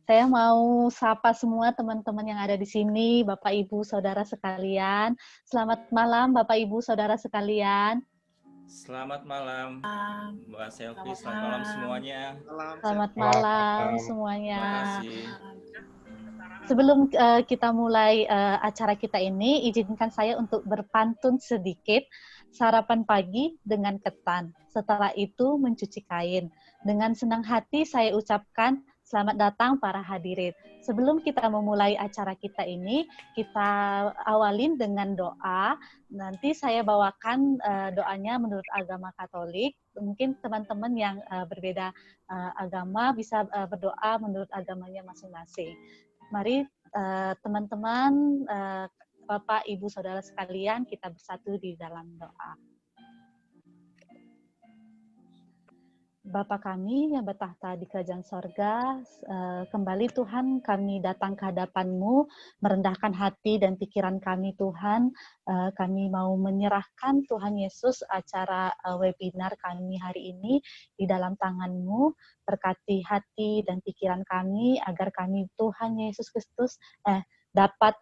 Saya mau sapa semua teman-teman yang ada di sini, Bapak, Ibu, Saudara sekalian. Selamat malam, Bapak, Ibu, Saudara sekalian. Selamat malam, Mbak Selvi. Selamat Selamat malam malam. semuanya. Selamat malam semuanya. Terima kasih. Sebelum kita mulai acara kita ini, izinkan saya untuk berpantun sedikit. Sarapan pagi dengan ketan, setelah itu mencuci kain. Dengan senang hati saya ucapkan selamat datang para hadirin. Sebelum kita memulai acara kita ini, kita awalin dengan doa. Nanti saya bawakan doanya menurut agama Katolik. Mungkin teman-teman yang berbeda agama bisa berdoa menurut agamanya masing-masing. Mari teman-teman, Bapak, Ibu, Saudara sekalian, kita bersatu di dalam doa. Bapa kami yang bertahta di kerajaan sorga, kembali Tuhan kami datang ke hadapan-Mu, merendahkan hati dan pikiran kami Tuhan. Kami mau menyerahkan Tuhan Yesus acara webinar kami hari ini di dalam tangan-Mu. Berkati hati dan pikiran kami agar kami Tuhan Yesus Kristus dapat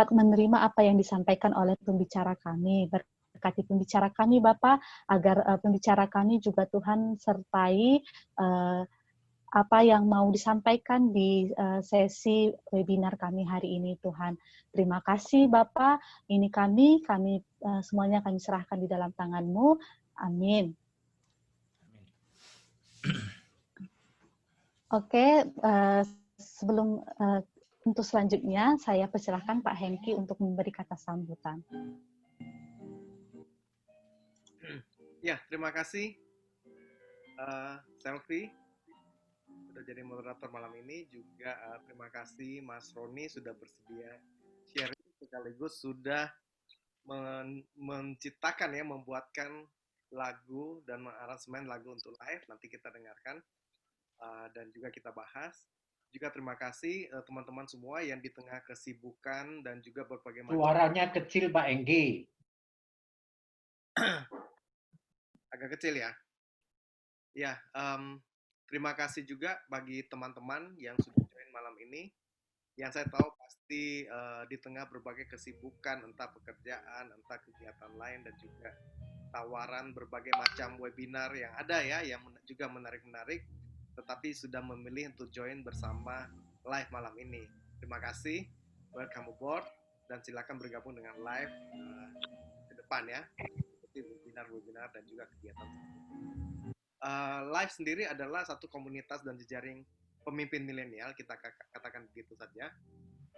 menerima apa yang disampaikan oleh pembicara kami. Berkati pembicara kami, Bapak, agar pembicara kami juga Tuhan sertai apa yang mau disampaikan di sesi webinar kami hari ini, Tuhan. Terima kasih, Bapak. Ini kami semuanya kami serahkan di dalam tangan-Mu. Amin. Oke, sebelum untuk selanjutnya, saya persilahkan Pak Hengki untuk memberi kata sambutan. Ya, terima kasih Selvi sudah jadi moderator malam ini. Juga terima kasih Mas Roni sudah bersedia sharing sekaligus sudah menciptakan ya, membuatkan lagu dan mengaransemen lagu untuk live. Nanti kita dengarkan dan juga kita bahas. Juga terima kasih teman-teman semua yang di tengah kesibukan dan juga berbagai macam. Suaranya kecil, Pak Enggi. Agak kecil ya. Ya, terima kasih juga bagi teman-teman yang sudah join malam ini. Yang saya tahu pasti di tengah berbagai kesibukan, entah pekerjaan, entah kegiatan lain, dan juga tawaran berbagai macam webinar yang ada ya, yang juga menarik-menarik, tetapi sudah memilih untuk join bersama live malam ini. Terima kasih, welcome aboard, dan silakan bergabung dengan live ke depan ya, seperti webinar-webinar dan juga kegiatan. Live sendiri adalah satu komunitas dan jejaring pemimpin milenial, kita katakan begitu saja.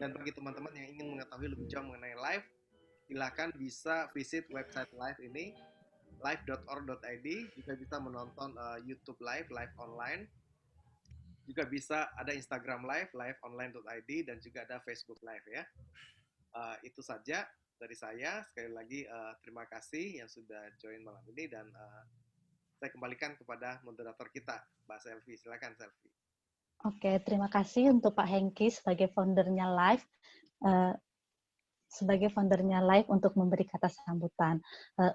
Dan bagi teman-teman yang ingin mengetahui lebih jauh mengenai live, silakan bisa visit website live ini, live.org.id, juga bisa menonton YouTube live online, juga bisa ada Instagram live, liveonline.id, dan juga ada Facebook live ya. Itu saja dari saya. Sekali lagi terima kasih yang sudah join malam ini, dan saya kembalikan kepada moderator kita, Mbak Selvi. Silakan, Selvi. Oke, terima kasih untuk Pak Hengki sebagai foundernya Live. Untuk memberi kata sambutan.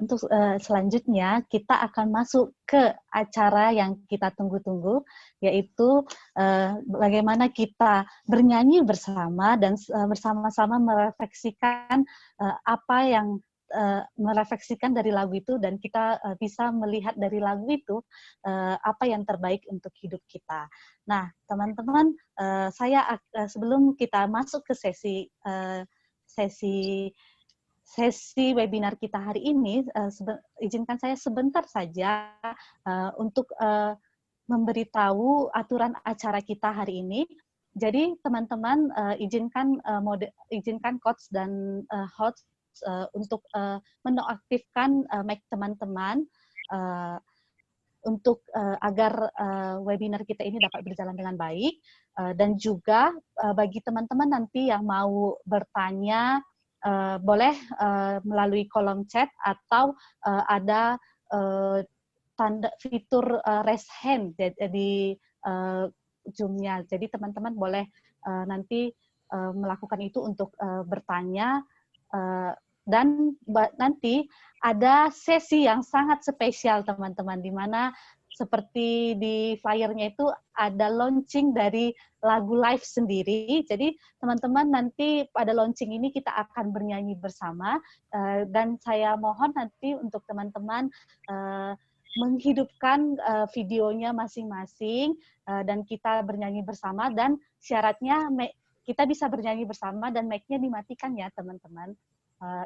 Untuk selanjutnya, kita akan masuk ke acara yang kita tunggu-tunggu, yaitu bagaimana kita bernyanyi bersama dan bersama-sama merefleksikan merefleksikan dari lagu itu, dan kita bisa melihat dari lagu itu apa yang terbaik untuk hidup kita. Nah, teman-teman, saya sebelum kita masuk ke sesi webinar kita hari ini, izinkan saya sebentar saja untuk memberitahu aturan acara kita hari ini. Jadi teman-teman, izinkan coach dan host untuk menonaktifkan mic teman-teman untuk agar webinar kita ini dapat berjalan dengan baik, dan juga bagi teman-teman nanti yang mau bertanya boleh melalui kolom chat atau ada tanda fitur raise hand di Zoom-nya. Jadi teman-teman boleh nanti melakukan itu untuk bertanya. Dan nanti ada sesi yang sangat spesial teman-teman, di mana seperti di flyernya itu ada launching dari lagu live sendiri. Jadi teman-teman nanti pada launching ini kita akan bernyanyi bersama, dan saya mohon nanti untuk teman-teman menghidupkan videonya masing-masing, dan kita bernyanyi bersama, dan syaratnya kita bisa bernyanyi bersama dan mic-nya dimatikan ya teman-teman.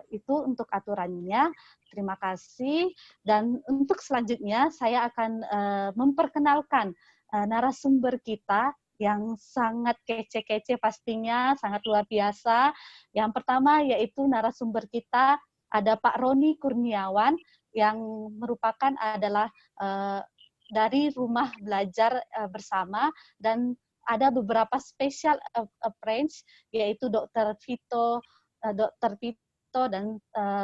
Itu untuk aturannya. Terima kasih. Dan untuk selanjutnya saya akan memperkenalkan narasumber kita yang sangat kece-kece pastinya, sangat luar biasa. Yang pertama yaitu narasumber kita ada Pak Roni Kurniawan yang merupakan adalah dari Rumah Belajar Bersama, dan ada beberapa special approach yaitu Dr. Vito dan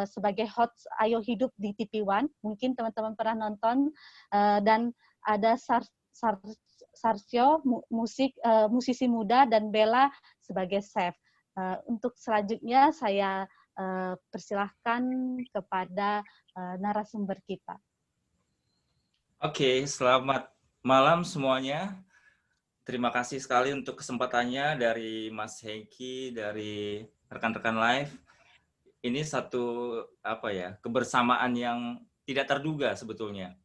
sebagai host Ayo Hidup di TV One, mungkin teman-teman pernah nonton, dan ada Sarsio, musisi muda, dan Bella sebagai chef. Untuk selanjutnya saya persilahkan kepada narasumber kita. Oke, selamat malam semuanya. Terima kasih sekali untuk kesempatannya dari Mas Hengki, dari rekan-rekan live. Ini satu kebersamaan yang tidak terduga sebetulnya.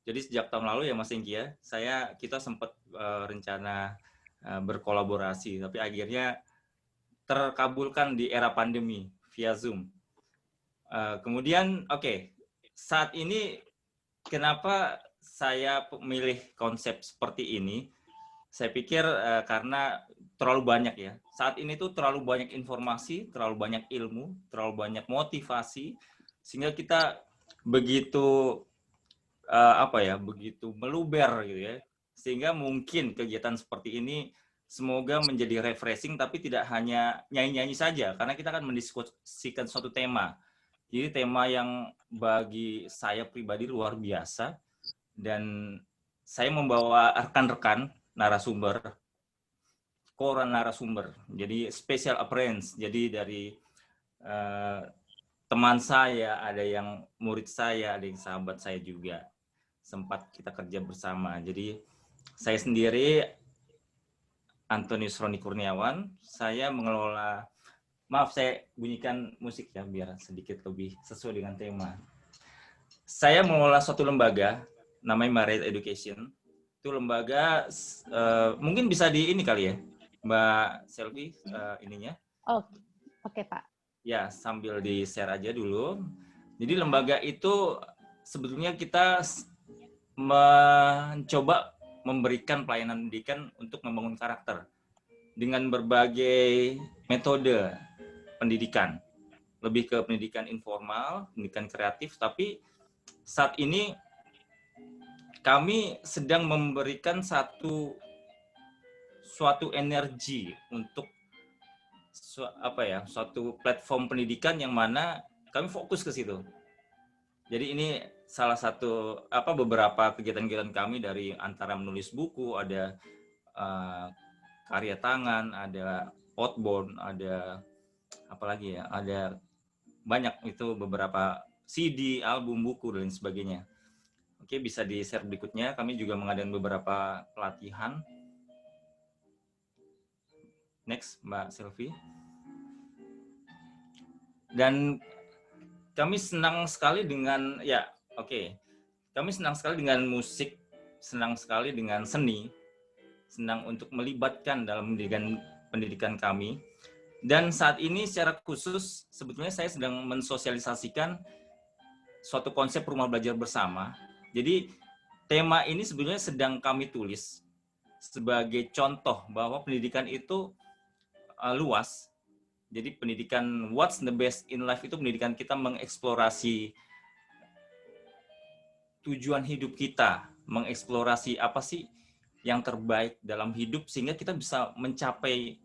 Jadi sejak tahun lalu ya Mas Hengki ya, kita sempat rencana berkolaborasi, tapi akhirnya terkabulkan di era pandemi via Zoom. Kemudian saat ini kenapa saya memilih konsep seperti ini? Saya pikir karena terlalu banyak ya. Saat ini tuh terlalu banyak informasi, terlalu banyak ilmu, terlalu banyak motivasi, sehingga kita begitu begitu meluber gitu ya. Sehingga mungkin kegiatan seperti ini semoga menjadi refreshing, tapi tidak hanya nyanyi-nyanyi saja, karena kita akan mendiskusikan suatu tema. Jadi tema yang bagi saya pribadi luar biasa, dan saya membawa rekan-rekan narasumber, jadi special appearance, jadi dari teman saya, ada yang murid saya, ada yang sahabat saya juga, sempat kita kerja bersama. Jadi saya sendiri, Antonius Roni Kurniawan, saya mengelola, maaf saya bunyikan musik ya, biar sedikit lebih sesuai dengan tema. Saya mengelola suatu lembaga, namanya Married Education. Itu lembaga mungkin bisa di ini kali ya Mbak Selvi, ininya. Oke, Pak. Ya, sambil di share aja dulu. Jadi lembaga itu sebetulnya kita mencoba memberikan pelayanan pendidikan untuk membangun karakter dengan berbagai metode pendidikan, lebih ke pendidikan informal, pendidikan kreatif, tapi saat ini kami sedang memberikan suatu energi untuk suatu platform pendidikan yang mana kami fokus ke situ. Jadi ini salah satu beberapa kegiatan-kegiatan kami, dari antara menulis buku, ada karya tangan, ada outbound, ada apalagi ya, ada banyak, itu beberapa CD, album, buku dan sebagainya. Oke, bisa di-share berikutnya. Kami juga mengadakan beberapa pelatihan. Next, Mbak Selvi. Dan kami senang sekali dengan, kami senang sekali dengan musik, senang sekali dengan seni, senang untuk melibatkan dalam pendidikan kami. Dan saat ini secara khusus, sebetulnya saya sedang mensosialisasikan suatu konsep rumah belajar bersama. Jadi tema ini sebenarnya sedang kami tulis sebagai contoh bahwa pendidikan itu luas. Jadi pendidikan what's the best in life itu pendidikan kita mengeksplorasi tujuan hidup kita, mengeksplorasi apa sih yang terbaik dalam hidup sehingga kita bisa mencapai,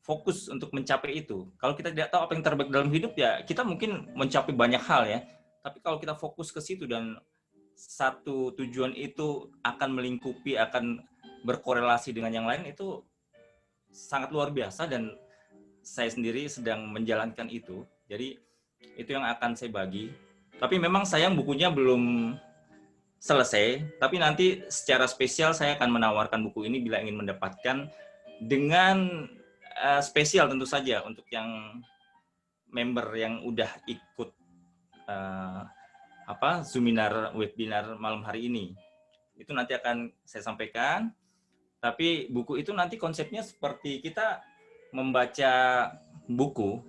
fokus untuk mencapai itu. Kalau kita tidak tahu apa yang terbaik dalam hidup, ya kita mungkin mencapai banyak hal ya. Tapi kalau kita fokus ke situ dan satu tujuan itu akan melingkupi, akan berkorelasi dengan yang lain, itu sangat luar biasa, dan saya sendiri sedang menjalankan itu. Jadi itu yang akan saya bagi. Tapi memang sayang bukunya belum selesai, tapi nanti secara spesial saya akan menawarkan buku ini bila ingin mendapatkan dengan spesial tentu saja untuk yang member yang udah ikut seminar webinar malam hari ini. Itu nanti akan saya sampaikan. Tapi buku itu nanti konsepnya seperti kita membaca buku,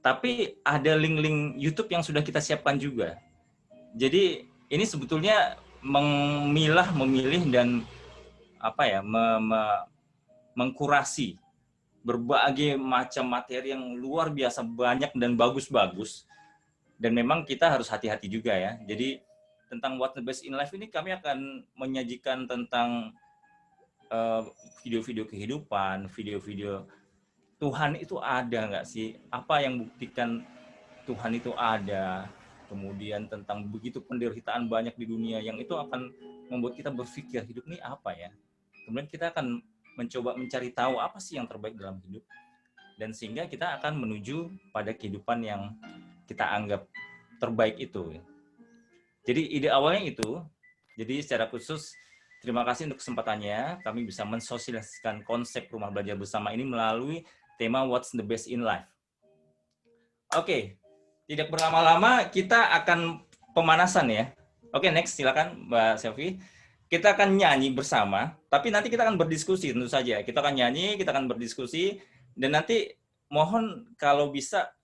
tapi ada link-link YouTube yang sudah kita siapkan juga. Jadi ini sebetulnya memilih dan mengkurasi berbagai macam materi yang luar biasa banyak dan bagus-bagus. Dan memang kita harus hati-hati juga ya. Jadi tentang What's the Best in Life ini kami akan menyajikan tentang video-video kehidupan, video-video Tuhan itu ada nggak sih? Apa yang buktikan Tuhan itu ada? Kemudian tentang begitu penderitaan banyak di dunia yang itu akan membuat kita berpikir hidup ini apa ya? Kemudian kita akan mencoba mencari tahu apa sih yang terbaik dalam hidup. Dan sehingga kita akan menuju pada kehidupan yang kita anggap terbaik itu. Jadi ide awalnya itu. Jadi secara khusus terima kasih untuk kesempatannya. Kami bisa mensosialisasikan konsep rumah belajar bersama ini melalui tema What's the Best in Life. Oke, tidak berlama-lama kita akan pemanasan ya. Oke, next silakan Mbak Selvi. Kita akan nyanyi bersama, tapi nanti kita akan berdiskusi tentu saja. Kita akan nyanyi, kita akan berdiskusi, dan nanti mohon kalau bisa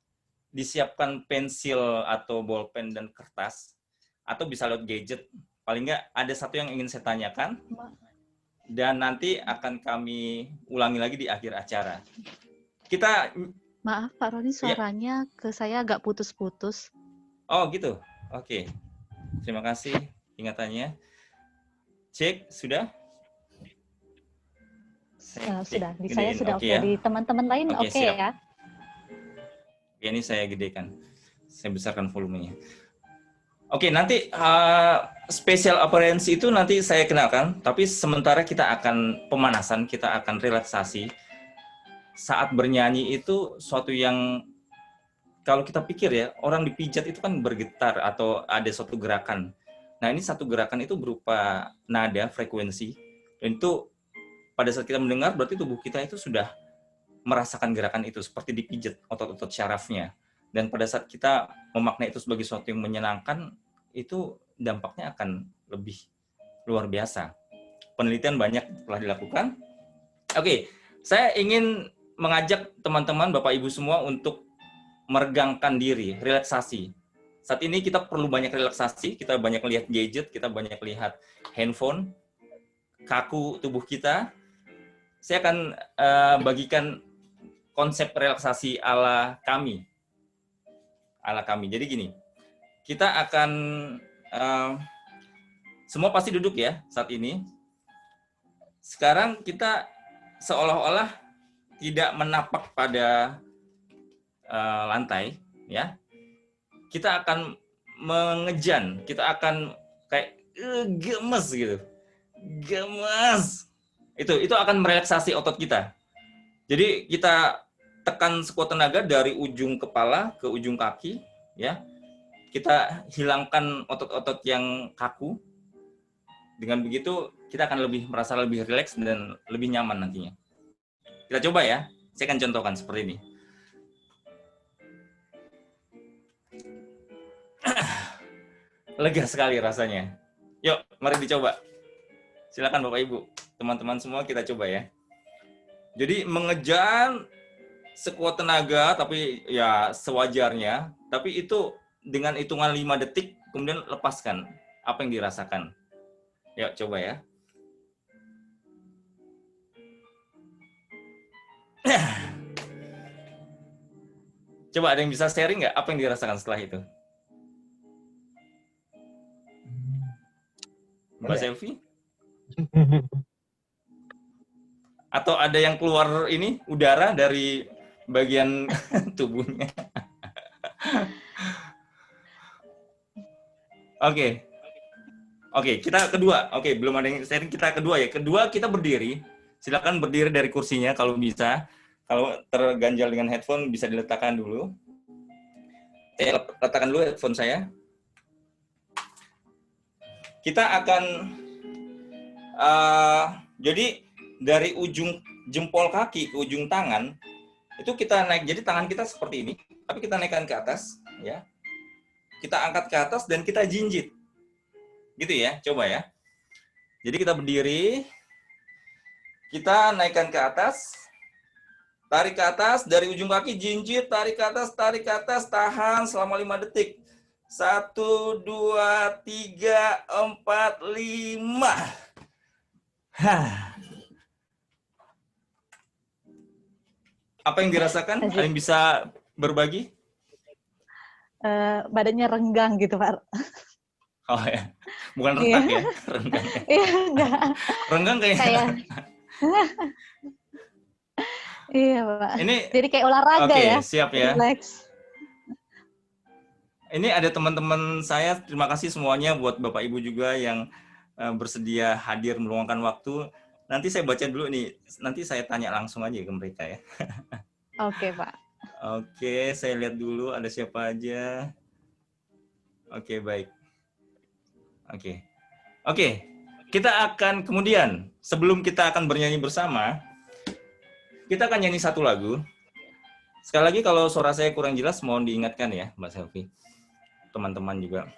disiapkan pensil atau bolpen dan kertas, atau bisa lewat gadget. Paling nggak ada satu yang ingin saya tanyakan, dan nanti akan kami ulangi lagi di akhir acara. Kita Maaf Pak Roni, suaranya ke saya agak putus-putus. Oh gitu, oke. Terima kasih ingatannya. Cek, sudah? Sudah, di saya sudah oke. Di teman-teman lain oke ya? Oke, ini saya gedekan. Saya besarkan volumenya. Oke, nanti special appearance itu nanti saya kenalkan, tapi sementara kita akan pemanasan, kita akan relaksasi. Saat bernyanyi itu suatu yang, kalau kita pikir ya, orang dipijat itu kan bergetar atau ada suatu gerakan. Nah, ini satu gerakan itu berupa nada, frekuensi, dan itu pada saat kita mendengar, berarti tubuh kita itu sudah merasakan gerakan itu, seperti dipijat otot-otot syarafnya. Dan pada saat kita memaknai itu sebagai sesuatu yang menyenangkan, itu dampaknya akan lebih luar biasa. Penelitian banyak telah dilakukan. Oke, saya ingin mengajak teman-teman, Bapak Ibu semua untuk meregangkan diri, relaksasi. Saat ini kita perlu banyak relaksasi, kita banyak lihat gadget, kita banyak lihat handphone, kaku tubuh kita. Saya akan bagikan konsep relaksasi ala kami. Jadi gini, kita akan semua pasti duduk ya saat ini. Sekarang kita seolah-olah tidak menapak pada lantai, ya. Kita akan mengejan, kita akan kayak gemes gitu, gemes. Itu akan merelaksasi otot kita. Jadi kita tekan sekuat tenaga dari ujung kepala ke ujung kaki, ya. Kita hilangkan otot-otot yang kaku. Dengan begitu kita akan merasa lebih rileks dan lebih nyaman nantinya. Kita coba ya. Saya akan contohkan seperti ini. Lega sekali rasanya. Yuk, mari dicoba. Silakan Bapak Ibu, teman-teman semua kita coba ya. Jadi mengejar sekuat tenaga, tapi ya sewajarnya. Tapi itu dengan hitungan 5 detik, kemudian lepaskan apa yang dirasakan. Yuk, coba ya. Coba ada yang bisa sharing nggak apa yang dirasakan setelah itu? Mbak Selvi? Atau ada yang keluar ini udara dari bagian tubuhnya? Oke, kita kedua. Oke, belum ada yang sharing, kita kedua ya. Kedua, kita berdiri. Silakan berdiri dari kursinya kalau bisa. Kalau terganjal dengan headphone bisa diletakkan dulu. Letakkan dulu headphone saya. kita akan jadi dari ujung jempol kaki ke ujung tangan itu kita naik. Jadi tangan kita seperti ini, tapi kita naikkan ke atas, ya. Kita angkat ke atas dan kita jinjit, gitu ya. Coba ya. Jadi kita berdiri, kita naikkan ke atas, tarik ke atas dari ujung kaki, jinjit, tarik ke atas, tahan selama 5 detik. 1, 2, 3, 4, 5. Apa yang dirasakan? Ada yang bisa berbagi? Badannya renggang gitu, Pak. Oh ya, bukan retak ya, renggang. Iya, enggak. Renggang kayaknya. Iya, Pak. Ini, jadi kayak olahraga ya. Oke, siap ya. Relax. Ini ada teman-teman saya, terima kasih semuanya buat Bapak Ibu juga yang bersedia hadir meluangkan waktu. Nanti saya baca dulu nih, nanti saya tanya langsung aja ke mereka ya. Oke, Pak. Oke, saya lihat dulu ada siapa aja. Oke, baik. Oke, kita akan kemudian, sebelum kita akan bernyanyi bersama, kita akan nyanyi satu lagu. Sekali lagi kalau suara saya kurang jelas, mohon diingatkan ya, Mbak Selvi. Teman-teman juga.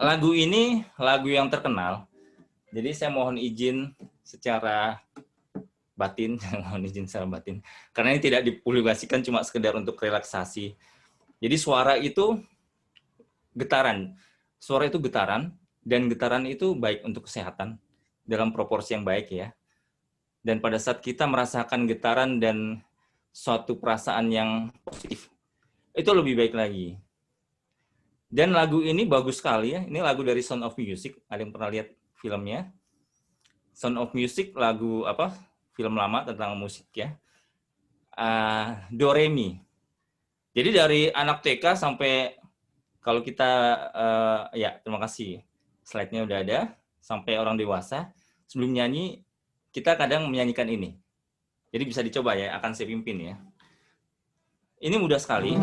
Lagu ini lagu yang terkenal. Jadi saya mohon izin secara batin, karena ini tidak dipublikasikan, cuma sekedar untuk relaksasi. Jadi suara itu getaran. Suara itu getaran, dan getaran itu baik untuk kesehatan dalam proporsi yang baik ya. Dan pada saat kita merasakan getaran dan suatu perasaan yang positif, itu lebih baik lagi. Dan lagu ini bagus sekali ya. Ini lagu dari Sound of Music. Ada yang pernah lihat filmnya? Sound of Music, lagu apa? Film lama tentang musik ya. Do Re Mi. Jadi dari anak TK sampai kalau kita ya terima kasih. Slide-nya udah ada sampai orang dewasa. Sebelum nyanyi kita kadang menyanyikan ini. Jadi bisa dicoba ya, akan saya pimpin ya. Ini mudah sekali.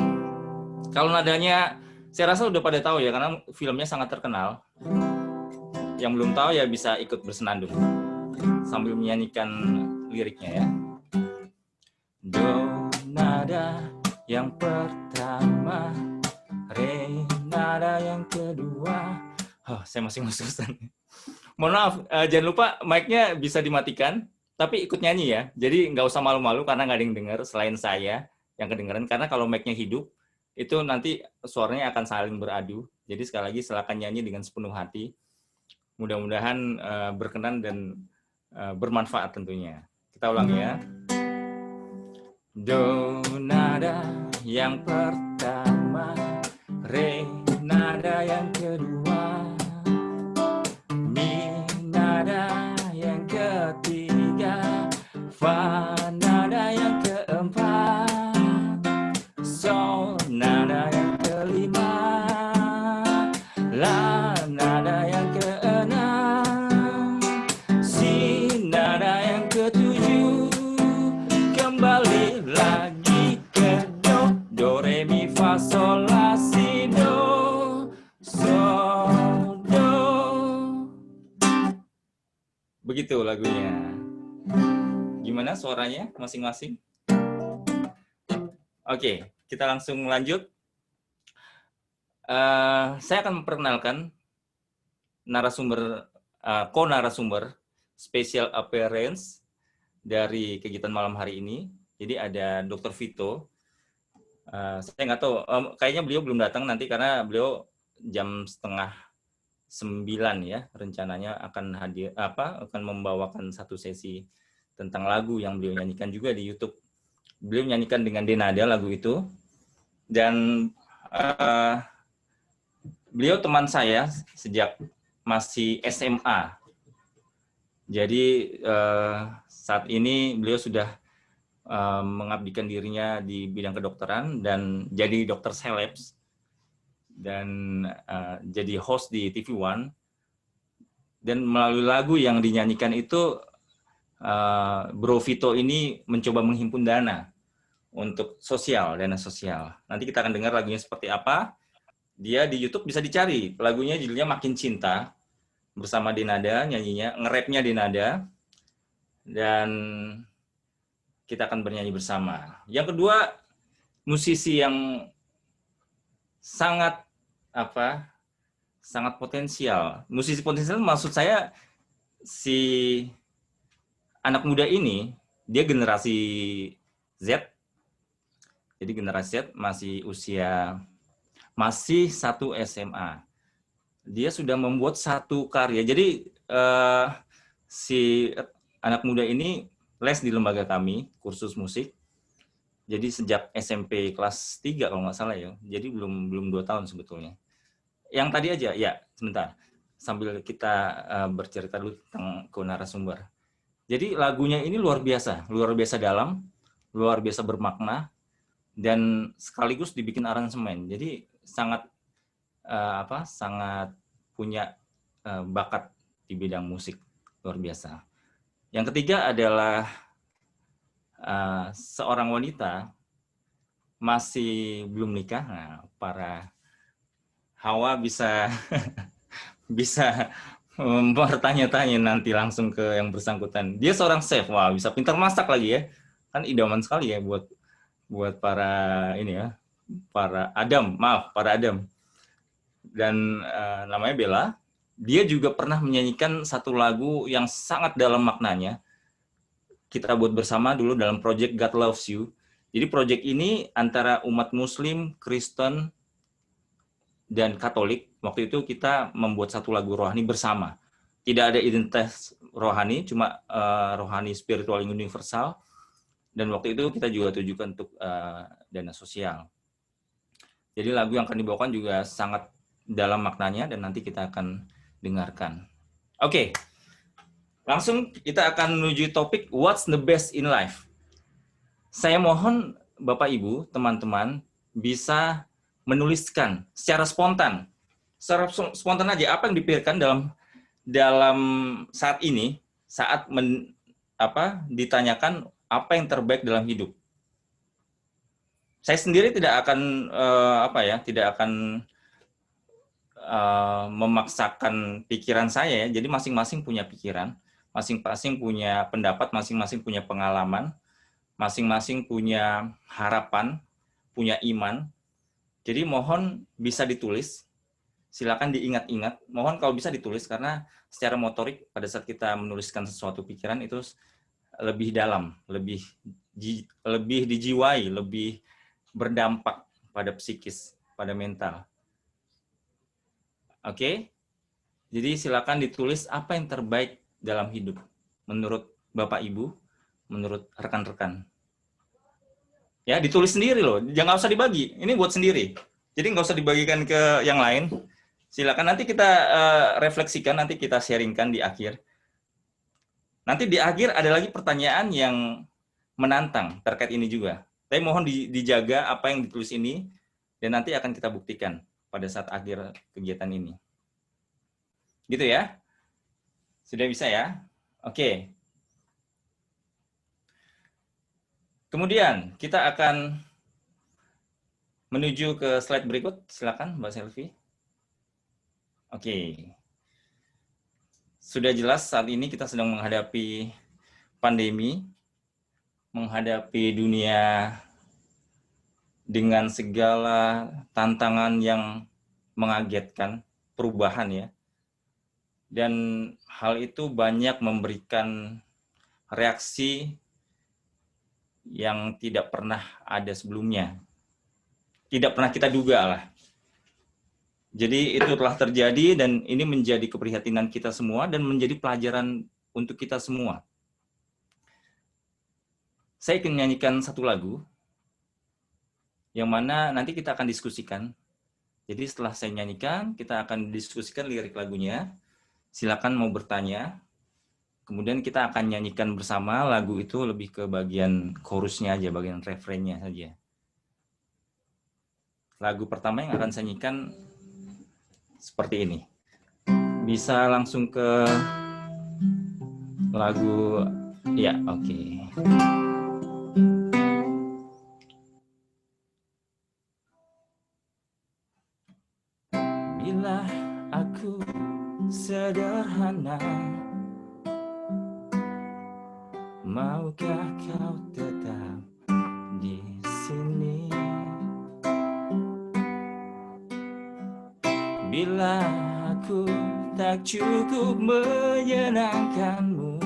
Kalau nadanya saya rasa udah pada tahu ya, karena filmnya sangat terkenal. Yang belum tahu ya bisa ikut bersenandung sambil menyanyikan liriknya ya. Do nada yang pertama, re nada yang kedua. Oh, saya masih ngos-ngosan. Mohon maaf, jangan lupa mic-nya bisa dimatikan, tapi ikut nyanyi ya. Jadi nggak usah malu-malu karena nggak ada yang dengar selain saya yang kedengeran. Karena kalau mic-nya hidup, itu nanti suaranya akan saling beradu. Jadi sekali lagi silakan nyanyi dengan sepenuh hati. Mudah-mudahan berkenan dan bermanfaat tentunya. Kita ulang ya. Do nada yang pertama, re nada yang kedua, mi nada yang ketiga, fa nada yang keempat, sol nada yang kelima, la nada yang keenam, si nada yang ketujuh, kembali lagi ke do re mi fa sol la si do, sol do. Begitu lagunya. Gimana suaranya masing-masing? Oke, kita langsung lanjut. Saya akan memperkenalkan narasumber, co-narasumber special appearance dari kegiatan malam hari ini. Jadi ada Dr. Vito. Saya nggak tahu, kayaknya beliau belum datang nanti karena beliau jam 8:30 ya rencananya akan hadir, akan membawakan satu sesi tentang lagu yang beliau nyanyikan juga di YouTube. Beliau nyanyikan dengan denada lagu itu, dan beliau teman saya sejak masih SMA. Jadi saat ini beliau sudah mengabdikan dirinya di bidang kedokteran dan jadi dokter selebs dan jadi host di TV One. Dan melalui lagu yang dinyanyikan itu Bro Vito ini mencoba menghimpun dana untuk dana sosial. Nanti kita akan dengar lagunya seperti apa. Dia di YouTube bisa dicari. Lagunya judulnya Makin Cinta. bersama di nada, nyanyinya, nge-rapnya di nada, dan kita akan bernyanyi bersama. Yang kedua, musisi yang sangat sangat potensial. Musisi potensial maksud saya si anak muda ini dia generasi Z. Jadi generasi Z masih satu SMA. Dia sudah membuat satu karya. Jadi si anak muda ini les di lembaga kami, kursus musik. Jadi sejak SMP kelas 3 kalau nggak salah ya. Jadi belum 2 tahun sebetulnya. Yang tadi aja, ya sebentar. Sambil kita bercerita dulu tentang narasumber. Jadi lagunya ini luar biasa dalam, luar biasa bermakna, dan sekaligus dibikin aransemen. Jadi sangat sangat punya bakat di bidang musik, luar biasa. Yang ketiga adalah seorang wanita masih belum nikah. Nah, para Hawa bisa bisa bertanya-tanya nanti langsung ke yang bersangkutan. Dia seorang chef, wah bisa pintar masak lagi ya. Kan idaman sekali ya buat para ini ya, para Adam. Dan namanya Bella. Dia juga pernah menyanyikan satu lagu yang sangat dalam maknanya. Kita buat bersama dulu dalam project God Loves You. Jadi project ini antara umat Muslim, Kristen, dan Katolik. Waktu itu kita membuat satu lagu rohani bersama. Tidak ada identitas rohani, cuma rohani spiritual yang universal. Dan waktu itu kita juga tujukan untuk dana sosial. Jadi lagu yang akan dibawakan juga sangat dalam maknanya dan nanti kita akan dengarkan. Oke. Langsung kita akan menuju topik What's the best in life. Saya mohon Bapak Ibu, teman-teman bisa menuliskan secara spontan. Secara spontan aja apa yang dipikirkan dalam saat ini, saat ditanyakan apa yang terbaik dalam hidup. Saya sendiri tidak akan tidak akan memaksakan pikiran saya ya. Jadi masing-masing punya pikiran, masing-masing punya pendapat, masing-masing punya pengalaman, masing-masing punya harapan, punya iman. Jadi mohon bisa ditulis, silakan diingat-ingat. Mohon kalau bisa ditulis karena secara motorik pada saat kita menuliskan sesuatu pikiran itu lebih dalam, lebih dijiwai, lebih berdampak pada psikis, pada mental. Oke? Jadi silakan ditulis apa yang terbaik dalam hidup menurut Bapak Ibu, menurut rekan-rekan. Ya, ditulis sendiri loh, jangan usah dibagi. Ini buat sendiri. Jadi nggak usah dibagikan ke yang lain. Silakan nanti kita refleksikan, nanti kita sharingkan di akhir. Nanti di akhir ada lagi pertanyaan yang menantang terkait ini juga. Tapi mohon dijaga apa yang ditulis ini dan nanti akan kita buktikan pada saat akhir kegiatan ini. Gitu ya? Sudah bisa ya? Oke. Kemudian kita akan menuju ke slide berikut. Silakan Mbak Selvi. Oke. Sudah jelas saat ini kita sedang menghadapi pandemi, menghadapi dunia dengan segala tantangan yang mengagetkan, perubahan ya. Dan hal itu banyak memberikan reaksi yang tidak pernah ada sebelumnya. Tidak pernah kita duga lah. Jadi itu telah terjadi dan ini menjadi keprihatinan kita semua dan menjadi pelajaran untuk kita semua. Saya ingin menyanyikan satu lagu yang mana nanti kita akan diskusikan. Jadi setelah saya nyanyikan, kita akan diskusikan lirik lagunya. Silakan mau bertanya. Kemudian kita akan nyanyikan bersama. Lagu itu lebih ke bagian chorusnya aja, bagian refrainnya saja. Lagu pertama yang akan saya nyanyikan seperti ini. Bisa langsung ke lagu, ya oke. Bila aku sederhana mana? Maukah kau tetap di sini? Bila aku tak cukup menyenangkanmu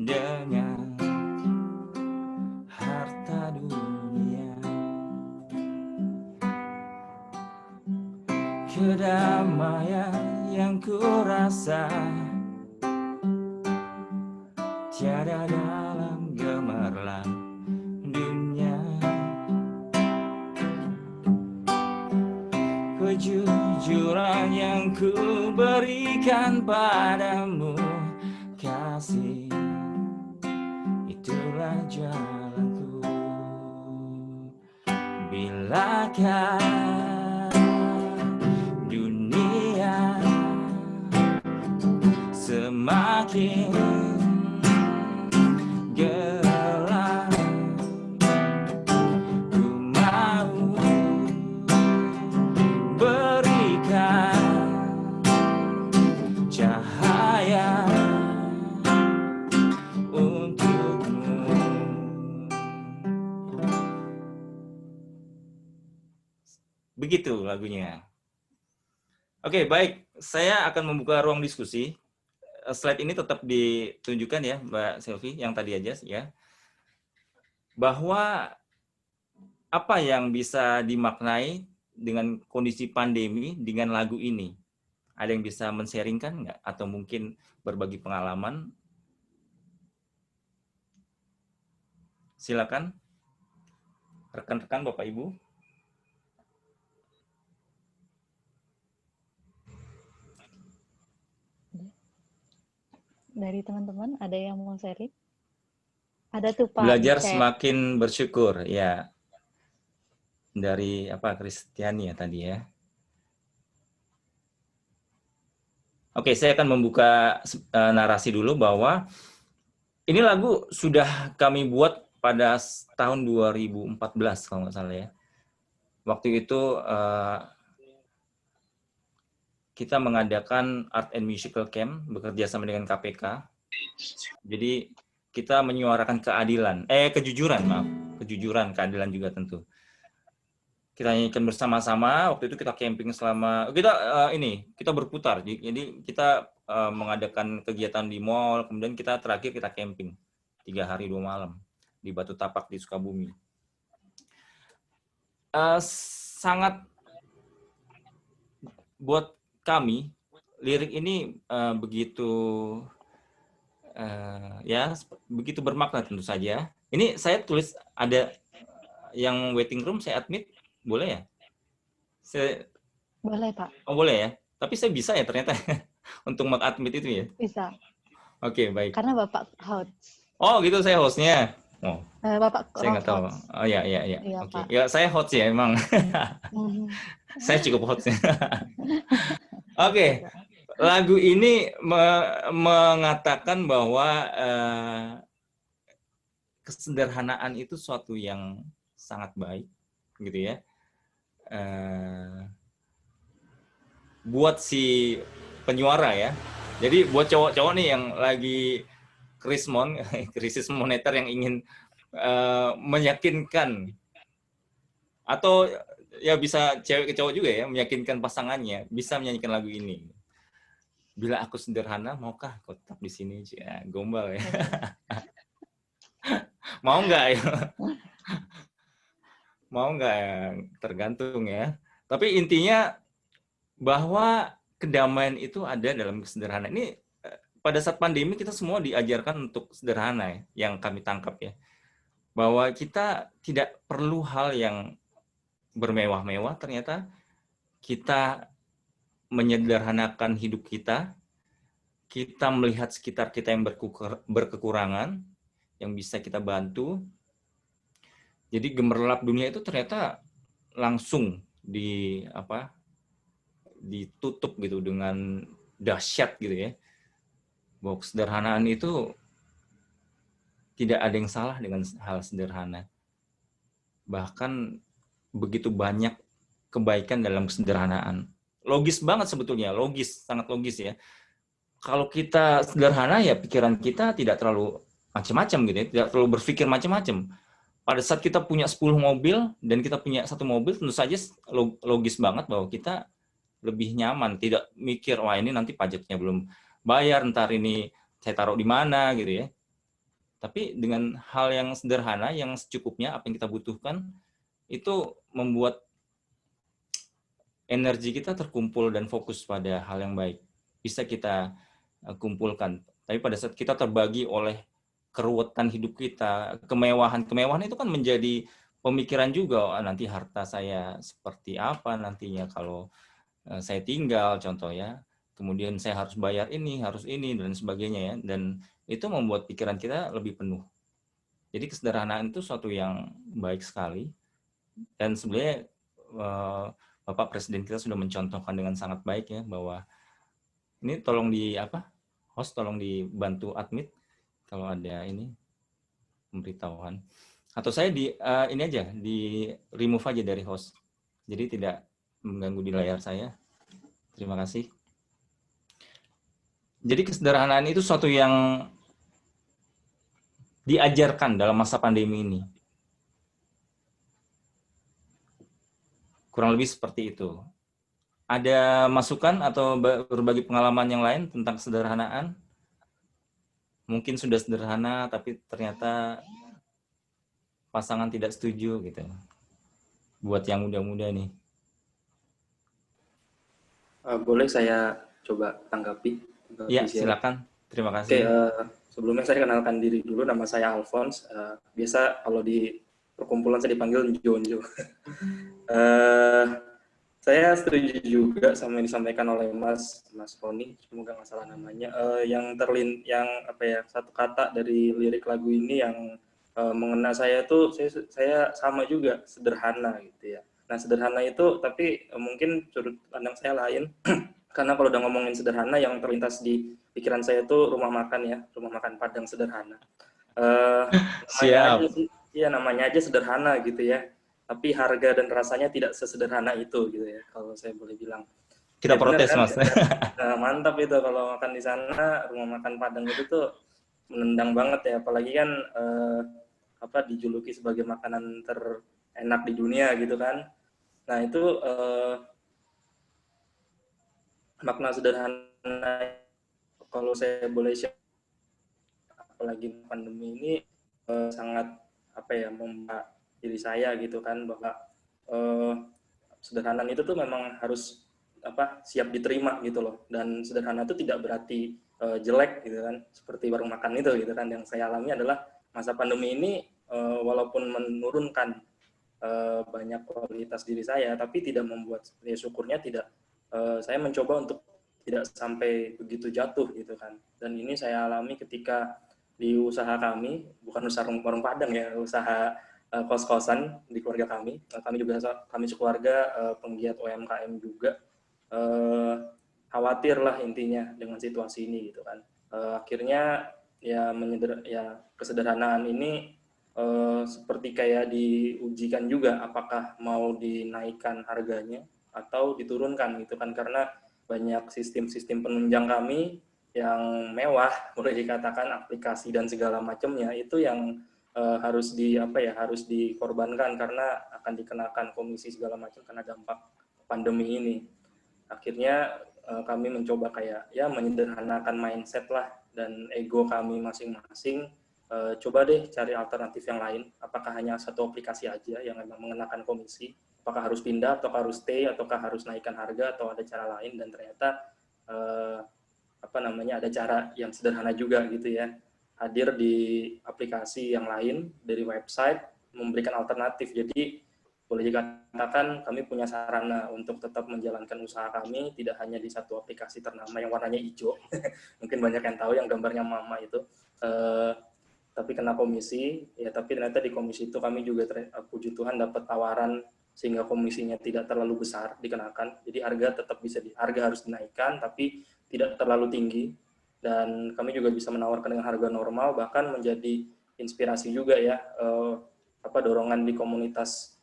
dengan harta dunia, kedamaian yang ku rasa tiada dalam gemerlap dunia. Kejujuran yang ku berikan padamu, kasih, itulah jalanku. Bilakah dunia semakin gelap, ku mau berikan cahaya untukmu. Begitu lagunya. Oke, baik. Saya akan membuka ruang diskusi. Slide ini tetap ditunjukkan ya, Mbak Selvi, yang tadi aja ya. Bahwa apa yang bisa dimaknai dengan kondisi pandemi dengan lagu ini? Ada yang bisa men-sharingkan nggak? Atau mungkin berbagi pengalaman? Silakan. Rekan-rekan, Bapak Ibu. Dari teman-teman ada yang mau sharing? Ada tuh Pak. Belajar di chat. semakin bersyukur, ya. Dari apa, Kristiani ya tadi ya. Oke, saya akan membuka narasi dulu bahwa ini lagu sudah kami buat pada tahun 2014 kalau nggak salah ya. Waktu itu kita mengadakan Art and Musical Camp bekerja sama dengan KPK. Jadi kita menyuarakan kejujuran, keadilan juga tentu. Kita nyanyikan bersama-sama. Waktu itu kita camping kita berputar. Jadi kita mengadakan kegiatan di mall, kemudian terakhir kita camping 3 hari 2 malam di Batu Tapak di Sukabumi. Sangat buat kami lirik ini begitu bermakna tentu saja. Ini saya tulis ada yang waiting room, saya admit, boleh ya? Boleh Pak. Oh boleh ya. Tapi saya bisa ya ternyata untuk mengadmit itu ya. Bisa. Oke, baik. Karena Bapak host. Oh gitu, saya hostnya. Oh. Bapak saya nggak tahu. host. Oh ya. Iya, Oke. Pak. Ya saya host ya emang. Saya cukup hostnya. Oke. Lagu ini mengatakan bahwa kesederhanaan itu suatu yang sangat baik, gitu ya. Buat si penyuara ya. Jadi buat cowok-cowok nih yang lagi krisis moneter yang ingin meyakinkan, atau ya bisa cewek ke cowok juga ya, meyakinkan pasangannya, bisa menyanyikan lagu ini. Bila aku sederhana, maukah kau tetap di sini? Ya, gombal ya. Mau nggak ya? Mau nggak ya? Tergantung ya. Tapi intinya bahwa kedamaian itu ada dalam kesederhanaan. Ini pada saat pandemi kita semua diajarkan untuk sederhana ya, yang kami tangkap ya. Bahwa kita tidak perlu hal yang bermewah-mewah, ternyata kita menyederhanakan hidup kita melihat sekitar kita yang berkekurangan, yang bisa kita bantu. Jadi gemerlap dunia itu ternyata langsung ditutup gitu dengan dahsyat gitu ya. Bahwa kesederhanaan itu tidak ada yang salah dengan hal sederhana. Bahkan begitu banyak kebaikan dalam kesederhanaan. Logis banget sebetulnya, sangat logis ya. kalau kita sederhana ya pikiran kita tidak terlalu macam-macam gitu ya, tidak terlalu berpikir macam-macam. Pada saat kita punya 10 mobil dan kita punya satu mobil, tentu saja logis banget bahwa kita lebih nyaman, tidak mikir wah ini nanti pajaknya belum bayar, ntar ini saya taruh di mana gitu ya. Tapi dengan hal yang sederhana, yang secukupnya apa yang kita butuhkan, itu membuat energi kita terkumpul dan fokus pada hal yang baik. Bisa kita kumpulkan. Tapi pada saat kita terbagi oleh keruwetan hidup kita, kemewahan itu kan menjadi pemikiran juga, nanti harta saya seperti apa nantinya kalau saya tinggal contoh ya. Kemudian saya harus bayar ini, harus ini dan sebagainya ya. Dan itu membuat pikiran kita lebih penuh. Jadi kesederhanaan itu suatu yang baik sekali. Dan sebenarnya Bapak Presiden kita sudah mencontohkan dengan sangat baik ya bahwa ini tolong host tolong dibantu admit kalau ada ini pemberitahuan. Atau saya ini aja di remove aja dari host. Jadi tidak mengganggu di layar saya. Terima kasih. Jadi kesederhanaan itu suatu yang diajarkan dalam masa pandemi ini. Kurang lebih seperti itu. Ada masukan atau berbagi pengalaman yang lain tentang kesederhanaan? Mungkin sudah sederhana, tapi ternyata pasangan tidak setuju gitu. Buat yang muda-muda nih. Boleh saya coba tanggapi? Ya, silakan. Terima kasih. Oke, sebelumnya saya kenalkan diri dulu. Nama saya Alphonse. Biasa kalau di perkumpulan saya dipanggil Jonjo. Saya setuju juga sama yang disampaikan oleh Mas Roni, semoga nggak salah namanya. Yang satu kata dari lirik lagu ini yang mengena saya tuh, saya sama juga, sederhana gitu ya. Nah sederhana itu, tapi mungkin sudut pandang saya lain, karena kalau udah ngomongin sederhana, yang terlintas di pikiran saya itu rumah makan ya, rumah makan Padang sederhana. Namanya aja sederhana gitu ya. Tapi harga dan rasanya tidak sesederhana itu gitu ya, kalau saya boleh bilang. Kita protes, Mas. Mantap itu kalau makan di sana, rumah makan Padang itu tuh menendang banget ya, apalagi kan dijuluki sebagai makanan terenak di dunia gitu kan. Nah itu makna sederhana kalau saya boleh share, apalagi pandemi ini sangat membuat diri saya gitu kan, bahwa sederhana itu tuh memang harus siap diterima gitu loh. Dan sederhana itu tidak berarti jelek gitu kan, seperti warung makan itu gitu kan. Yang saya alami adalah masa pandemi ini walaupun menurunkan banyak kualitas diri saya, tapi tidak membuat syukurnya tidak saya mencoba untuk tidak sampai begitu jatuh gitu kan. Dan ini saya alami ketika di usaha kami, bukan usaha warung Padang ya, usaha kos-kosan di keluarga kami. Kami sekeluarga penggiat UMKM juga, khawatir lah intinya dengan situasi ini gitu kan. Akhirnya ya kesederhanaan ini seperti kayak diujikan juga, apakah mau dinaikkan harganya atau diturunkan gitu kan, karena banyak sistem-sistem penunjang kami yang mewah, boleh dikatakan aplikasi dan segala macamnya itu yang harus dikorbankan karena akan dikenakan komisi segala macam karena dampak pandemi ini. Akhirnya kami mencoba menyederhanakan mindset lah dan ego kami masing-masing. Coba deh cari alternatif yang lain. Apakah hanya satu aplikasi aja yang memang mengenakan komisi? Apakah harus pindah, atau harus stay, ataukah harus naikkan harga, atau ada cara lain? Dan ternyata ada cara yang sederhana juga gitu ya, hadir di aplikasi yang lain dari website, memberikan alternatif. Jadi boleh dikatakan kami punya sarana untuk tetap menjalankan usaha kami, tidak hanya di satu aplikasi ternama yang warnanya hijau. Mungkin banyak yang tahu yang gambarnya mama itu. Tapi kena komisi, ya tapi ternyata di komisi itu kami juga puji Tuhan dapat tawaran sehingga komisinya tidak terlalu besar dikenakan. Jadi harga tetap harga harus dinaikkan, tapi tidak terlalu tinggi. Dan kami juga bisa menawarkan dengan harga normal, bahkan menjadi inspirasi juga ya, dorongan di komunitas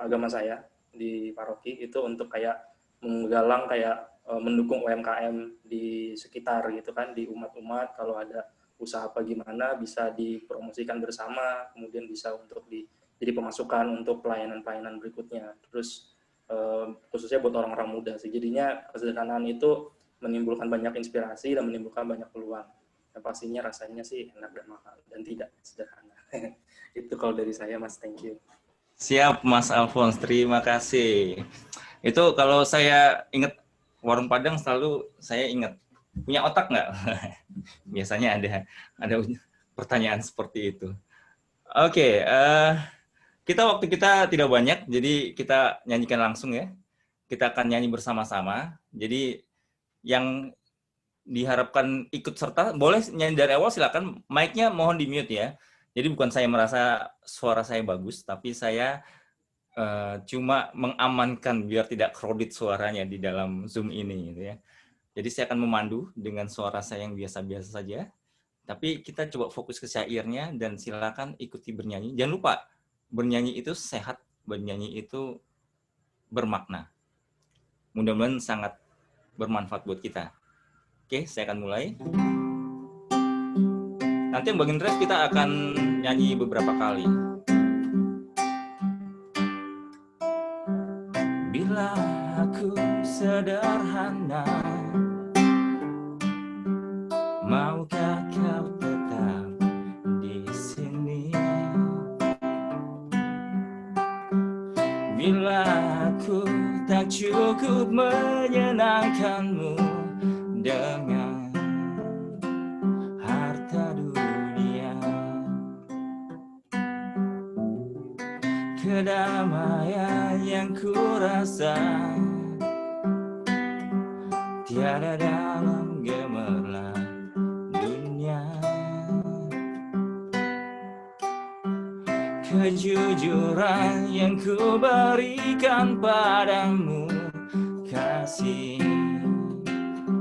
agama saya di paroki itu untuk menggalang mendukung UMKM di sekitar gitu kan, di umat-umat. Kalau ada usaha apa gimana bisa dipromosikan bersama, kemudian bisa untuk jadi pemasukan untuk pelayanan-pelayanan berikutnya. Terus khususnya buat orang-orang muda sih. Jadinya kesederhanaan itu menimbulkan banyak inspirasi dan menimbulkan banyak peluang. Yang pastinya rasanya sih enak dan mahal dan tidak sederhana. Itu kalau dari saya, Mas. Thank you. Siap, Mas Alphonse. Terima kasih. Itu kalau saya ingat warung Padang selalu saya ingat. Punya otak nggak? Biasanya ada pertanyaan seperti itu. Oke, waktu kita tidak banyak, jadi kita nyanyikan langsung ya. Kita akan nyanyi bersama-sama. Jadi yang diharapkan ikut serta, boleh nyanyi dari awal silakan. Mic-nya mohon di-mute ya. Jadi bukan saya merasa suara saya bagus, tapi saya cuma mengamankan biar tidak kredit suaranya di dalam Zoom ini gitu ya. Jadi saya akan memandu dengan suara saya yang biasa-biasa saja. Tapi kita coba fokus ke syairnya dan silakan ikuti bernyanyi. Jangan lupa, bernyanyi itu sehat, bernyanyi itu bermakna. Mudah-mudahan sangat bermanfaat buat kita. Oke, saya akan mulai. Nanti yang bagian ref kita akan nyanyi beberapa kali. Bila aku sederhana, maukah kau tetap di sini? Bila aku tak cukup menyenangkanmu dengan harta dunia, kedamaian yang kurasa tiada dalam gemerlap dunia. Kejujuran yang ku berikan padamu, kasih,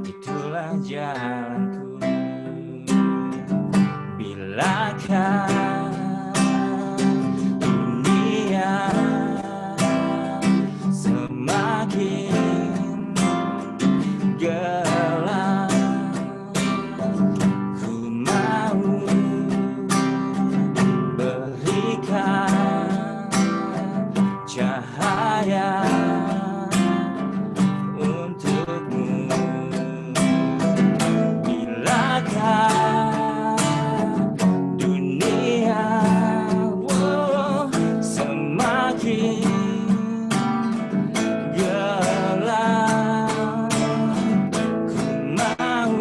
itulah jalanku. Bilakah dunia semakin gelap, ku mau berikan cahaya untukmu. Bilakah dunia semakin gelap, ku mau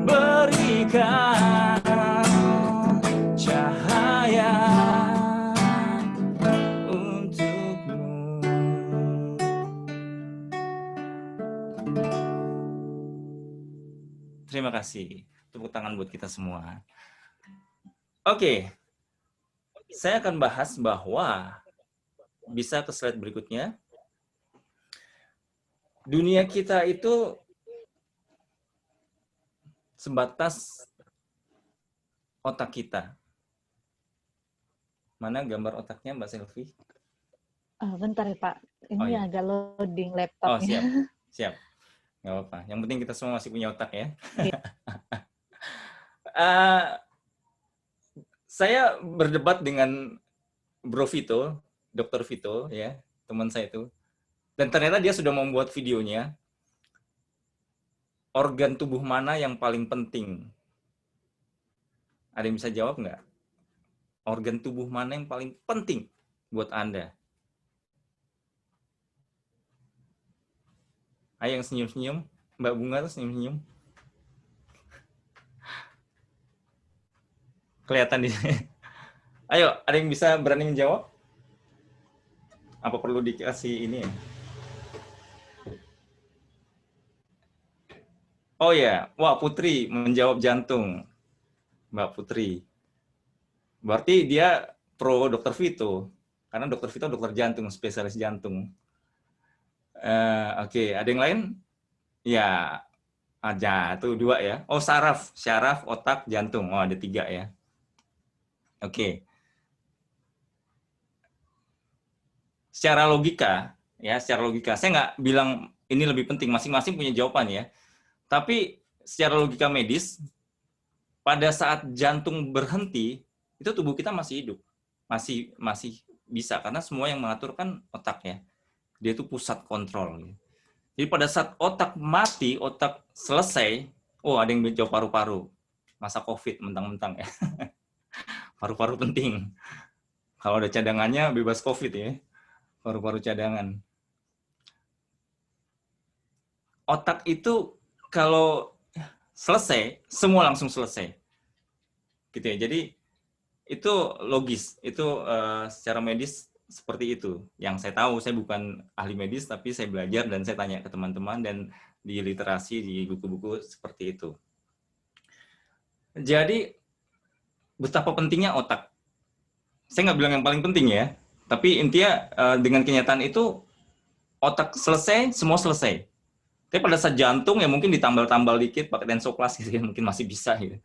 berikan cahaya untukmu. Terima kasih. Tepuk tangan buat kita semua. Oke. Saya akan bahas bahwa, bisa ke slide berikutnya, dunia kita itu sebatas otak kita. Mana gambar otaknya, Mbak Selvi? Bentar ya Pak, ini Oh, iya. agak loading Oh, laptopnya. siap. Nggak apa-apa. Yang penting kita semua masih punya otak ya. Iya. Saya berdebat dengan Bro Vito, Dr. Vito, ya, teman saya itu. Dan ternyata dia sudah membuat videonya, organ tubuh mana yang paling penting? Ada yang bisa jawab nggak? Organ tubuh mana yang paling penting buat Anda? Ayo yang senyum-senyum. Mbak Bunga tuh senyum-senyum. Kelihatan di sini. Ayo, ada yang bisa berani menjawab? Apa perlu dikasih ini ya? Oh ya, wah Putri menjawab jantung. Mbak Putri. Berarti dia pro Dr. Vito. Karena Dr. Vito dokter jantung, spesialis jantung. Oke, ada yang lain? Ya, aja tuh 2 ya. Oh, saraf, otak, jantung. Oh, ada 3 ya. Oke. Secara logika, Ya, secara logika. Saya nggak bilang ini lebih penting, masing-masing punya jawaban ya. Tapi secara logika medis, pada saat jantung berhenti, itu tubuh kita masih hidup. Masih bisa, karena semua yang mengatur kan otak ya. Dia itu pusat kontrol. Jadi pada saat otak mati, otak selesai, oh ada yang jawab paru-paru. Masa COVID mentang-mentang ya. Paru-paru penting. Kalau ada cadangannya, bebas COVID ya. Paru-paru cadangan. Otak itu kalau selesai, semua langsung selesai. Gitu ya. Jadi itu logis, itu secara medis seperti itu. Yang saya tahu, saya bukan ahli medis, tapi saya belajar dan saya tanya ke teman-teman dan di literasi, di buku-buku seperti itu. Jadi betapa pentingnya otak. Saya nggak bilang yang paling penting ya, tapi intinya dengan kenyataan itu otak selesai, semua selesai. Tapi pada saat jantung ya mungkin ditambal-tambal dikit pakai densoplas gitu ya, mungkin masih bisa gitu.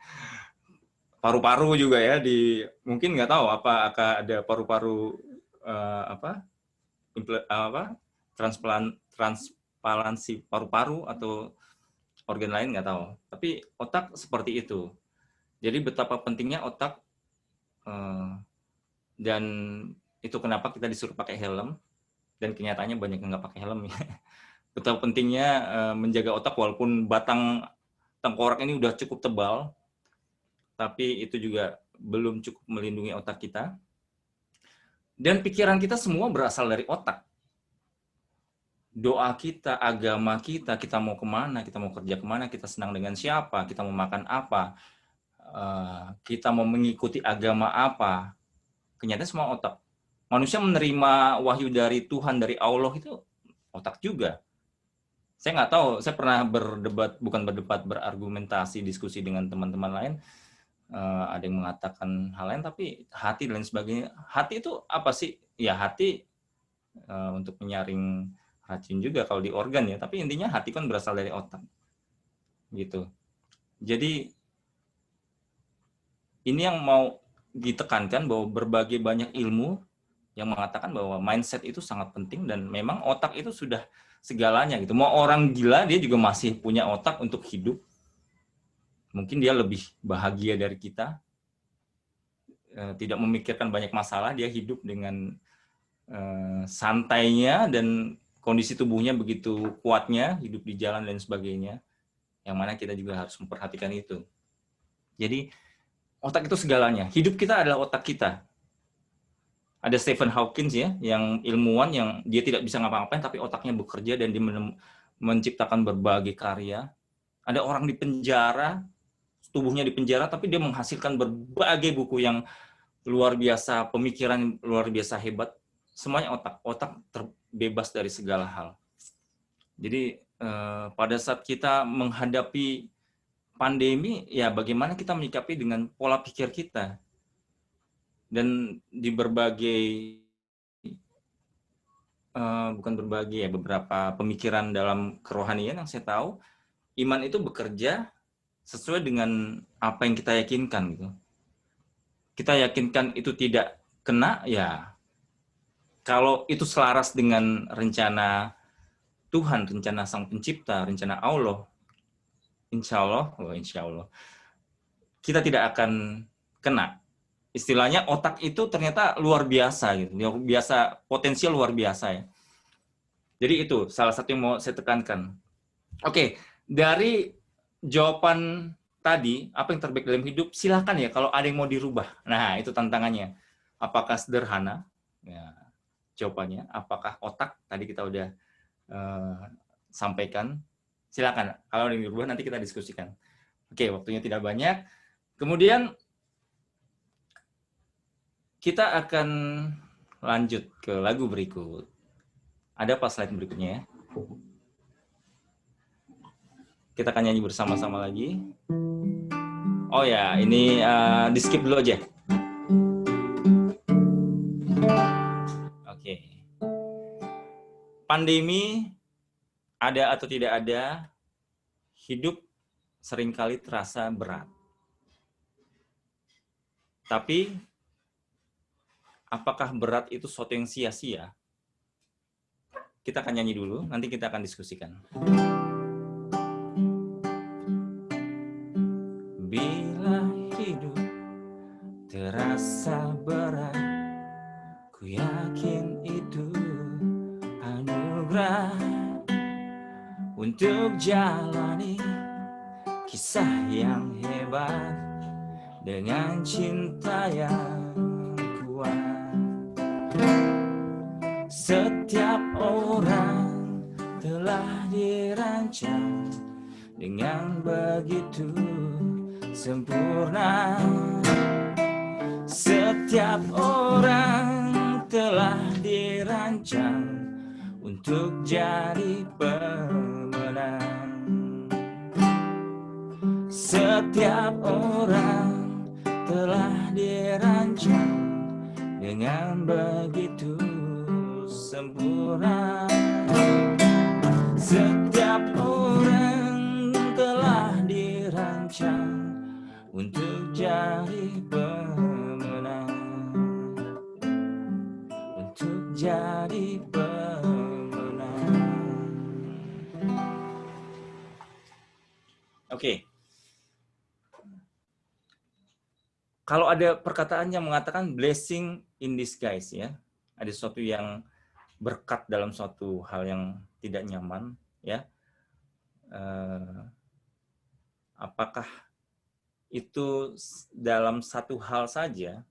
Paru-paru juga ya, mungkin nggak tahu apakah ada paru-paru transplantasi paru-paru atau organ lain nggak tahu. Tapi otak seperti itu. Jadi betapa pentingnya otak, dan itu kenapa kita disuruh pakai helm, dan kenyataannya banyak yang nggak pakai helm ya. Betapa pentingnya menjaga otak walaupun batang tengkorak ini udah cukup tebal, tapi itu juga belum cukup melindungi otak kita. Dan pikiran kita semua berasal dari otak. Doa kita, agama kita, kita mau kemana, kita mau kerja kemana, kita senang dengan siapa, kita mau makan apa, kita mau mengikuti agama apa, kenyataannya semua otak. Manusia menerima wahyu dari Tuhan, dari Allah itu otak juga. Saya nggak tahu, saya pernah berargumentasi, diskusi dengan teman-teman lain, ada yang mengatakan hal lain, tapi hati dan lain sebagainya. Hati itu apa sih? Ya hati untuk menyaring racun juga kalau di organ ya, tapi intinya hati kan berasal dari otak. Gitu. Jadi ini yang mau ditekankan bahwa berbagai banyak ilmu yang mengatakan bahwa mindset itu sangat penting dan memang otak itu sudah segalanya gitu. Mau orang gila dia juga masih punya otak untuk hidup. Mungkin dia lebih bahagia dari kita, tidak memikirkan banyak masalah, dia hidup dengan santainya dan kondisi tubuhnya begitu kuatnya, hidup di jalan dan sebagainya. Yang mana kita juga harus memperhatikan itu. Jadi otak itu segalanya. Hidup kita adalah otak kita. Ada Stephen Hawking ya, yang ilmuwan yang dia tidak bisa ngapa-ngapain tapi otaknya bekerja dan dia menciptakan berbagai karya. Ada orang di penjara, tubuhnya di penjara tapi dia menghasilkan berbagai buku yang luar biasa, pemikiran luar biasa hebat. Semuanya otak terbebas dari segala hal. Jadi pada saat kita menghadapi pandemi, ya bagaimana kita menyikapi dengan pola pikir kita. Dan di berbagai beberapa pemikiran dalam kerohanian yang saya tahu, iman itu bekerja sesuai dengan apa yang kita yakinkan gitu. Kita yakinkan itu tidak kena, ya kalau itu selaras dengan rencana Tuhan, rencana Sang Pencipta, rencana Allah, insya Allah kita tidak akan kena. Istilahnya otak itu ternyata luar biasa gitu, luar biasa, potensial luar biasa ya. Jadi itu salah satu yang mau saya tekankan. Oke, dari jawaban tadi, apa yang terbaik dalam hidup, silakan ya kalau ada yang mau dirubah. Nah, itu tantangannya. Apakah sederhana? Ya, jawabannya. Apakah otak? Tadi kita udah sampaikan. Silakan, kalau ada yang dirubah nanti kita diskusikan. Oke, waktunya tidak banyak. Kemudian kita akan lanjut ke lagu berikut. Ada apa slide berikutnya ya? Kita akan nyanyi bersama-sama lagi. Oh ya, ini di skip dulu aja. Oke. Pandemi ada atau tidak ada, hidup seringkali terasa berat. Tapi apakah berat itu sesuatu yang sia-sia? kita akan nyanyi dulu, nanti kita akan diskusikan. Bila hidup terasa berat, ku yakin itu anugerah untuk jalani kisah yang hebat dengan cinta yang kuat. Setiap orang telah dirancang dengan begitu sempurna. Setiap orang telah dirancang untuk jadi pemenang. Setiap orang telah dirancang dengan begitu sempurna. Setiap orang telah dirancang untuk jadi pemenang, untuk jadi pemenang. Oke. Kalau ada perkataan yang mengatakan blessing in disguise, ya, ada sesuatu yang berkat dalam suatu hal yang tidak nyaman, ya. Apakah itu dalam satu hal saja?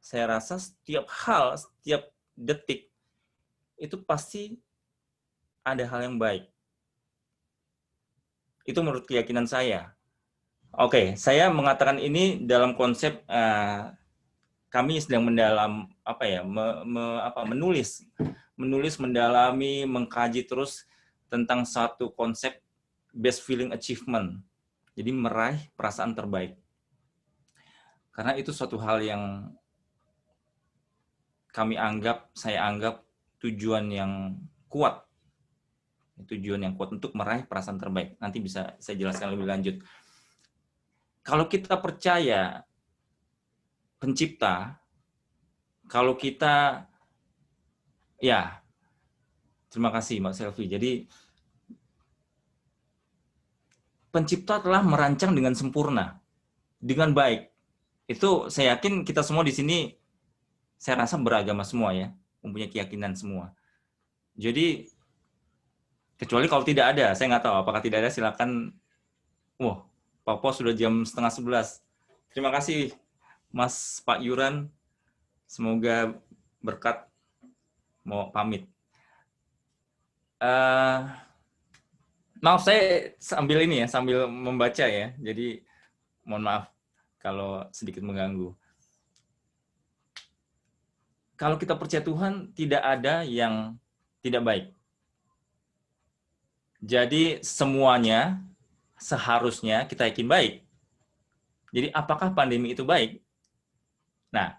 Saya rasa setiap hal, setiap detik itu pasti ada hal yang baik. Itu menurut keyakinan saya. Oke, saya mengatakan ini dalam konsep kami sedang menulis, mendalami, mengkaji terus tentang satu konsep best feeling achievement. Jadi meraih perasaan terbaik. Karena itu suatu hal yang saya anggap tujuan yang kuat. Tujuan yang kuat untuk meraih perasaan terbaik. Nanti bisa saya jelaskan lebih lanjut. Kalau kita percaya pencipta, kalau kita, ya, terima kasih Mbak Selvi. Jadi, pencipta telah merancang dengan sempurna, dengan baik. Itu saya yakin kita semua di sini, saya rasa beragama semua ya, mempunyai keyakinan semua. Jadi, kecuali kalau tidak ada, saya nggak tahu apakah tidak ada, silakan. Papua sudah jam 10:30. Terima kasih Mas Pak Yuran. Semoga berkat. Mau pamit. Maaf, saya sambil membaca ya. Jadi mohon maaf kalau sedikit mengganggu. Kalau kita percaya Tuhan, tidak ada yang tidak baik. Jadi semuanya seharusnya kita yakin baik. Jadi apakah pandemi itu baik? Nah,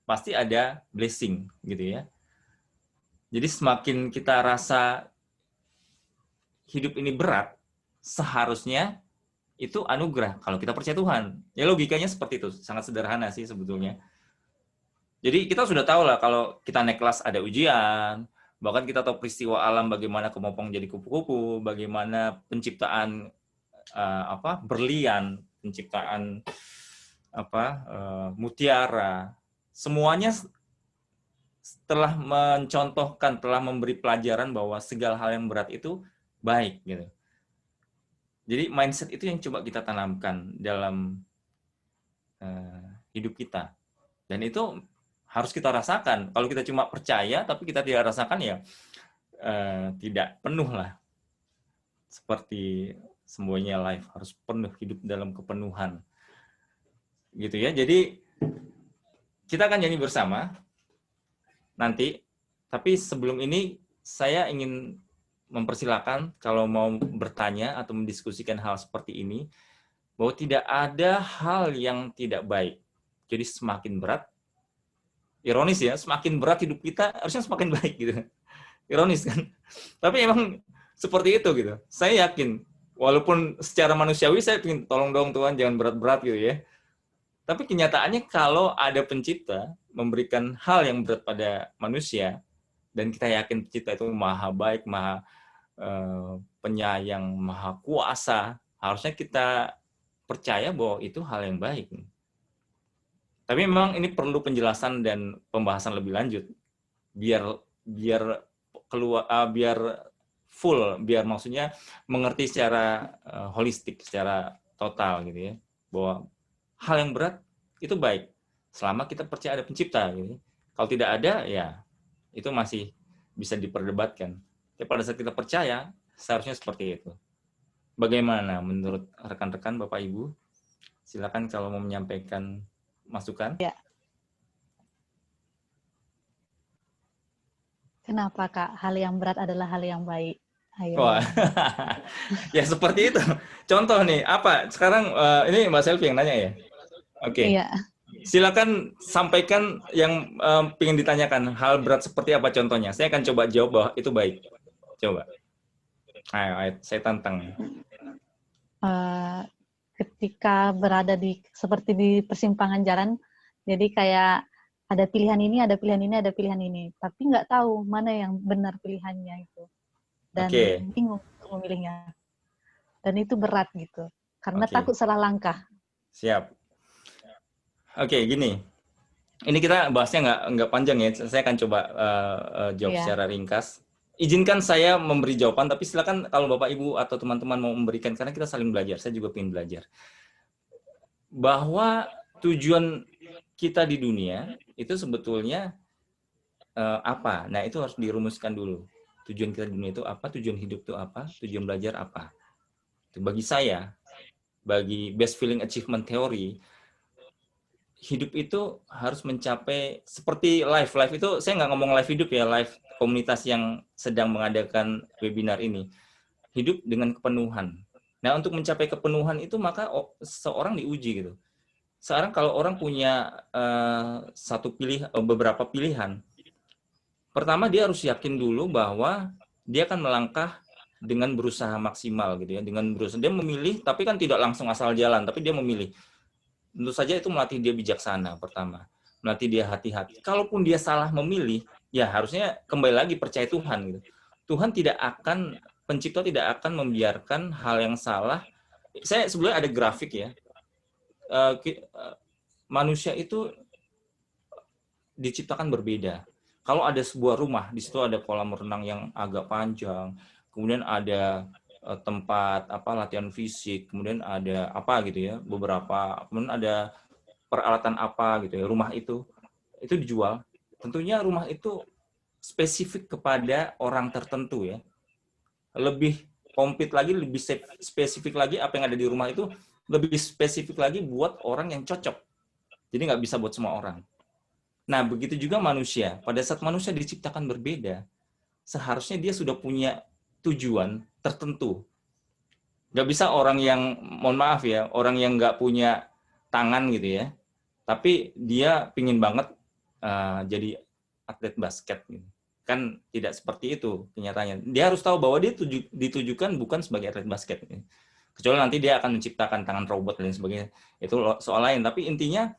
pasti ada blessing gitu ya. Jadi semakin kita rasa hidup ini berat, seharusnya itu anugerah kalau kita percaya Tuhan. Ya logikanya seperti itu, sangat sederhana sih sebetulnya. Jadi kita sudah tahu lah kalau kita naik kelas ada ujian, bahkan kita tahu peristiwa alam bagaimana kepompong jadi kupu-kupu, bagaimana penciptaan berlian, penciptaan mutiara, semuanya telah mencontohkan, telah memberi pelajaran bahwa segala hal yang berat itu baik gitu. Jadi mindset itu yang coba kita tanamkan dalam hidup kita, dan itu harus kita rasakan. Kalau kita cuma percaya tapi kita tidak rasakan, ya tidak penuh lah. Seperti semuanya life harus penuh, hidup dalam kepenuhan. Gitu ya. Jadi kita akan nyanyi bersama nanti. Tapi sebelum ini saya ingin mempersilahkan kalau mau bertanya atau mendiskusikan hal seperti ini, bahwa tidak ada hal yang tidak baik. Jadi semakin berat, ironis ya, semakin berat hidup kita harusnya semakin baik gitu. Ironis kan? Tapi emang seperti itu gitu. Saya yakin, walaupun secara manusiawi saya ingin tolong dong Tuhan jangan berat-berat gitu ya. Tapi kenyataannya kalau ada pencipta memberikan hal yang berat pada manusia, dan kita yakin pencipta itu maha baik, maha penyayang, maha kuasa, harusnya kita percaya bahwa itu hal yang baik. Tapi memang ini perlu penjelasan dan pembahasan lebih lanjut biar keluar biar full, biar maksudnya mengerti secara holistik, secara total gitu ya, bahwa hal yang berat itu baik selama kita percaya ada pencipta gitu. Kalau tidak ada ya itu masih bisa diperdebatkan. Tapi pada saat kita percaya seharusnya seperti itu. Bagaimana menurut rekan-rekan Bapak Ibu? Silakan kalau mau menyampaikan masukan. Ya. Kenapa Kak? Hal yang berat adalah hal yang baik. Ayo. Wah, ya seperti itu. Contoh nih, apa? Sekarang ini Mbak Selvi yang nanya ya? Oke. Iya. Silakan sampaikan yang ingin ditanyakan. Hal berat seperti apa contohnya? Saya akan coba jawab bahwa itu baik. Coba. Ayo, saya tantang. Ketika berada seperti di persimpangan jalan, jadi kayak ada pilihan ini, ada pilihan ini, ada pilihan ini. Tapi nggak tahu mana yang benar pilihannya itu. Dan bingung untuk memilihnya. Dan itu berat gitu. Karena takut salah langkah. Siap. Oke, gini. Ini kita bahasnya nggak panjang ya. Saya akan coba jawab secara ringkas. Izinkan saya memberi jawaban, tapi silakan kalau Bapak Ibu atau teman-teman mau memberikan, karena kita saling belajar. Saya juga ingin belajar. Bahwa tujuan kita di dunia itu sebetulnya apa? Nah, itu harus dirumuskan dulu. Tujuan kita di dunia itu apa? Tujuan hidup itu apa? Tujuan belajar apa? Bagi saya, bagi best feeling achievement theory, hidup itu harus mencapai seperti live itu, saya nggak ngomong live hidup ya, live komunitas yang sedang mengadakan webinar ini, hidup dengan kepenuhan. Nah, untuk mencapai kepenuhan itu maka seorang diuji gitu. Sekarang kalau orang punya beberapa pilihan, pertama dia harus yakin dulu bahwa dia akan melangkah dengan berusaha maksimal gitu ya, dengan berusaha dia memilih, tapi kan tidak langsung asal jalan, tapi dia memilih. Tentu saja itu melatih dia bijaksana pertama, melatih dia hati-hati. Kalaupun dia salah memilih, ya harusnya kembali lagi percaya Tuhan gitu. Tuhan tidak akan, pencipta tidak akan membiarkan hal yang salah. Saya sebenarnya ada grafik ya. Manusia itu diciptakan berbeda. Kalau ada sebuah rumah, di situ ada kolam renang yang agak panjang, kemudian ada tempat latihan fisik, kemudian ada apa gitu ya, beberapa, kemudian ada peralatan apa gitu ya, rumah itu dijual. Tentunya rumah itu spesifik kepada orang tertentu ya, lebih komplit lagi, lebih spesifik lagi, apa yang ada di rumah itu lebih spesifik lagi buat orang yang cocok. Jadi nggak bisa buat semua orang. Nah, begitu juga manusia. Pada saat manusia diciptakan berbeda, seharusnya dia sudah punya tujuan tertentu. Nggak bisa orang yang, mohon maaf ya, orang yang nggak punya tangan gitu ya, tapi dia pingin banget jadi atlet basket. Gitu. Kan tidak seperti itu kenyataannya. Dia harus tahu bahwa dia ditujukan bukan sebagai atlet basket. Gitu. Kecuali nanti dia akan menciptakan tangan robot dan sebagainya. Itu soal lain. Tapi intinya,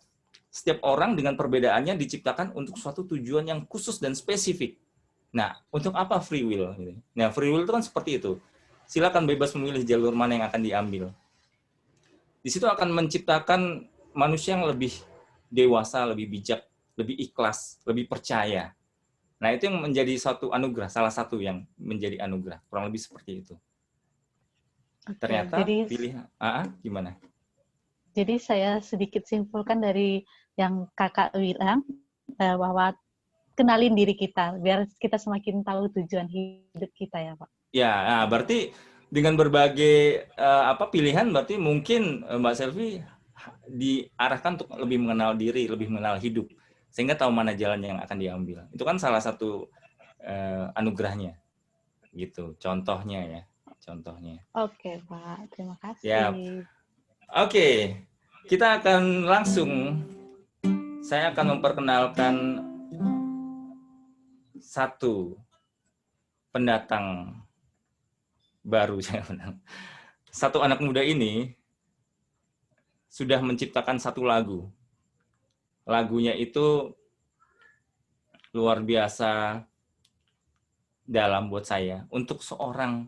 setiap orang dengan perbedaannya diciptakan untuk suatu tujuan yang khusus dan spesifik. Nah, untuk apa free will? Nah, free will itu kan seperti itu. Silakan bebas memilih jalur mana yang akan diambil. Di situ akan menciptakan manusia yang lebih dewasa, lebih bijak, lebih ikhlas, lebih percaya. Nah, itu yang menjadi satu anugerah, salah satu yang menjadi anugerah. Kurang lebih seperti itu. Ternyata pilih gimana? Jadi saya sedikit simpulkan dari yang Kakak bilang, bahwa kenalin diri kita, biar kita semakin tahu tujuan hidup kita ya Pak. Ya, nah, berarti dengan berbagai pilihan, berarti mungkin Mbak Selvi diarahkan untuk lebih mengenal diri, lebih mengenal hidup, sehingga tahu mana jalan yang akan diambil. Itu kan salah satu anugerahnya, gitu. Contohnya ya, contohnya. Oke Pak, terima kasih. Ya. Oke, kita akan langsung, saya akan memperkenalkan satu pendatang baru. Satu anak muda ini sudah menciptakan satu lagu. Lagunya itu luar biasa dalam buat saya untuk seorang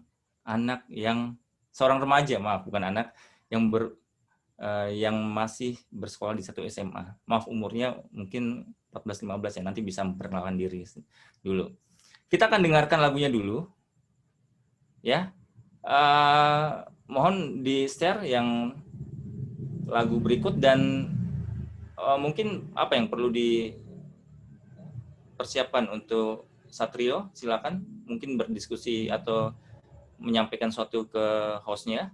remaja, maaf bukan anak, yang masih bersekolah di satu SMA. Maaf umurnya mungkin 14-15 ya, nanti bisa memperkenalkan diri dulu. Kita akan dengarkan lagunya dulu. Ya. Mohon di-share yang lagu berikut dan mungkin apa yang perlu dipersiapkan untuk Satrio, silakan mungkin berdiskusi atau menyampaikan sesuatu ke hostnya.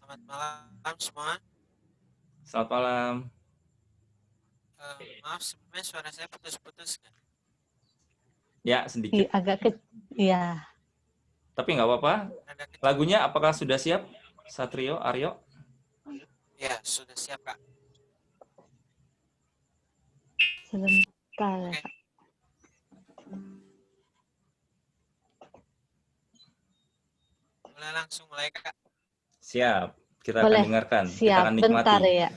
Selamat malam semua. Selamat malam. Maaf sebelumnya suara saya putus-putus kan? Ya, sedikit. Iya. Tapi nggak apa-apa. Lagunya apakah sudah siap, Satrio, Aryo? Ya, sudah siap, Kak. Sebentar ya, Kak. Boleh langsung mulai, Kak? Siap. Kita Boleh. akan dengarkan. Siap. Kita akan nikmati. Bentar ya.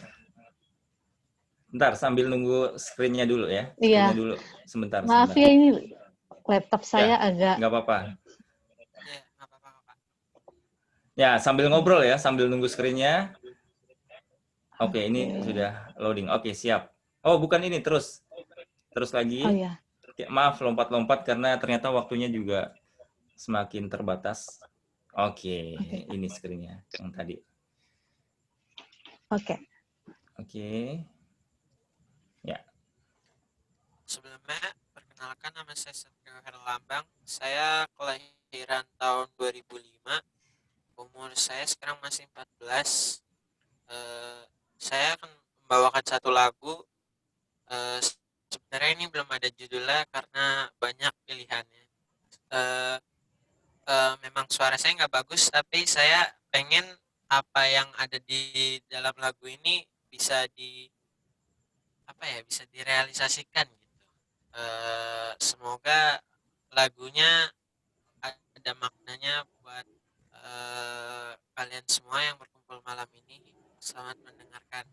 Bentar, sambil nunggu screen-nya dulu ya. Iya. Screen-nya dulu. Sebentar. Maaf ya, ini laptop saya agak... Nggak apa-apa. Ya, nggak apa-apa, Kak. Ya, sambil ngobrol ya, sambil nunggu screen-nya. Oke, ini sudah loading. Oke, siap. Oh, bukan ini, terus lagi. Oh ya. Maaf, lompat-lompat karena ternyata waktunya juga semakin terbatas. Oke. Ini screen-nya yang tadi. Oke. Ya. Sebelumnya, perkenalkan nama saya Satrio Herlambang. Saya kelahiran tahun 2005. Umur saya sekarang masih 14. Saya akan membawakan satu lagu. Sebenarnya ini belum ada judulnya karena banyak pilihannya. Memang suara saya nggak bagus, tapi saya pengen apa yang ada di dalam lagu ini bisa bisa direalisasikan gitu. Semoga lagunya ada maknanya buat kalian semua yang berkumpul malam ini. Selamat mendengarkan.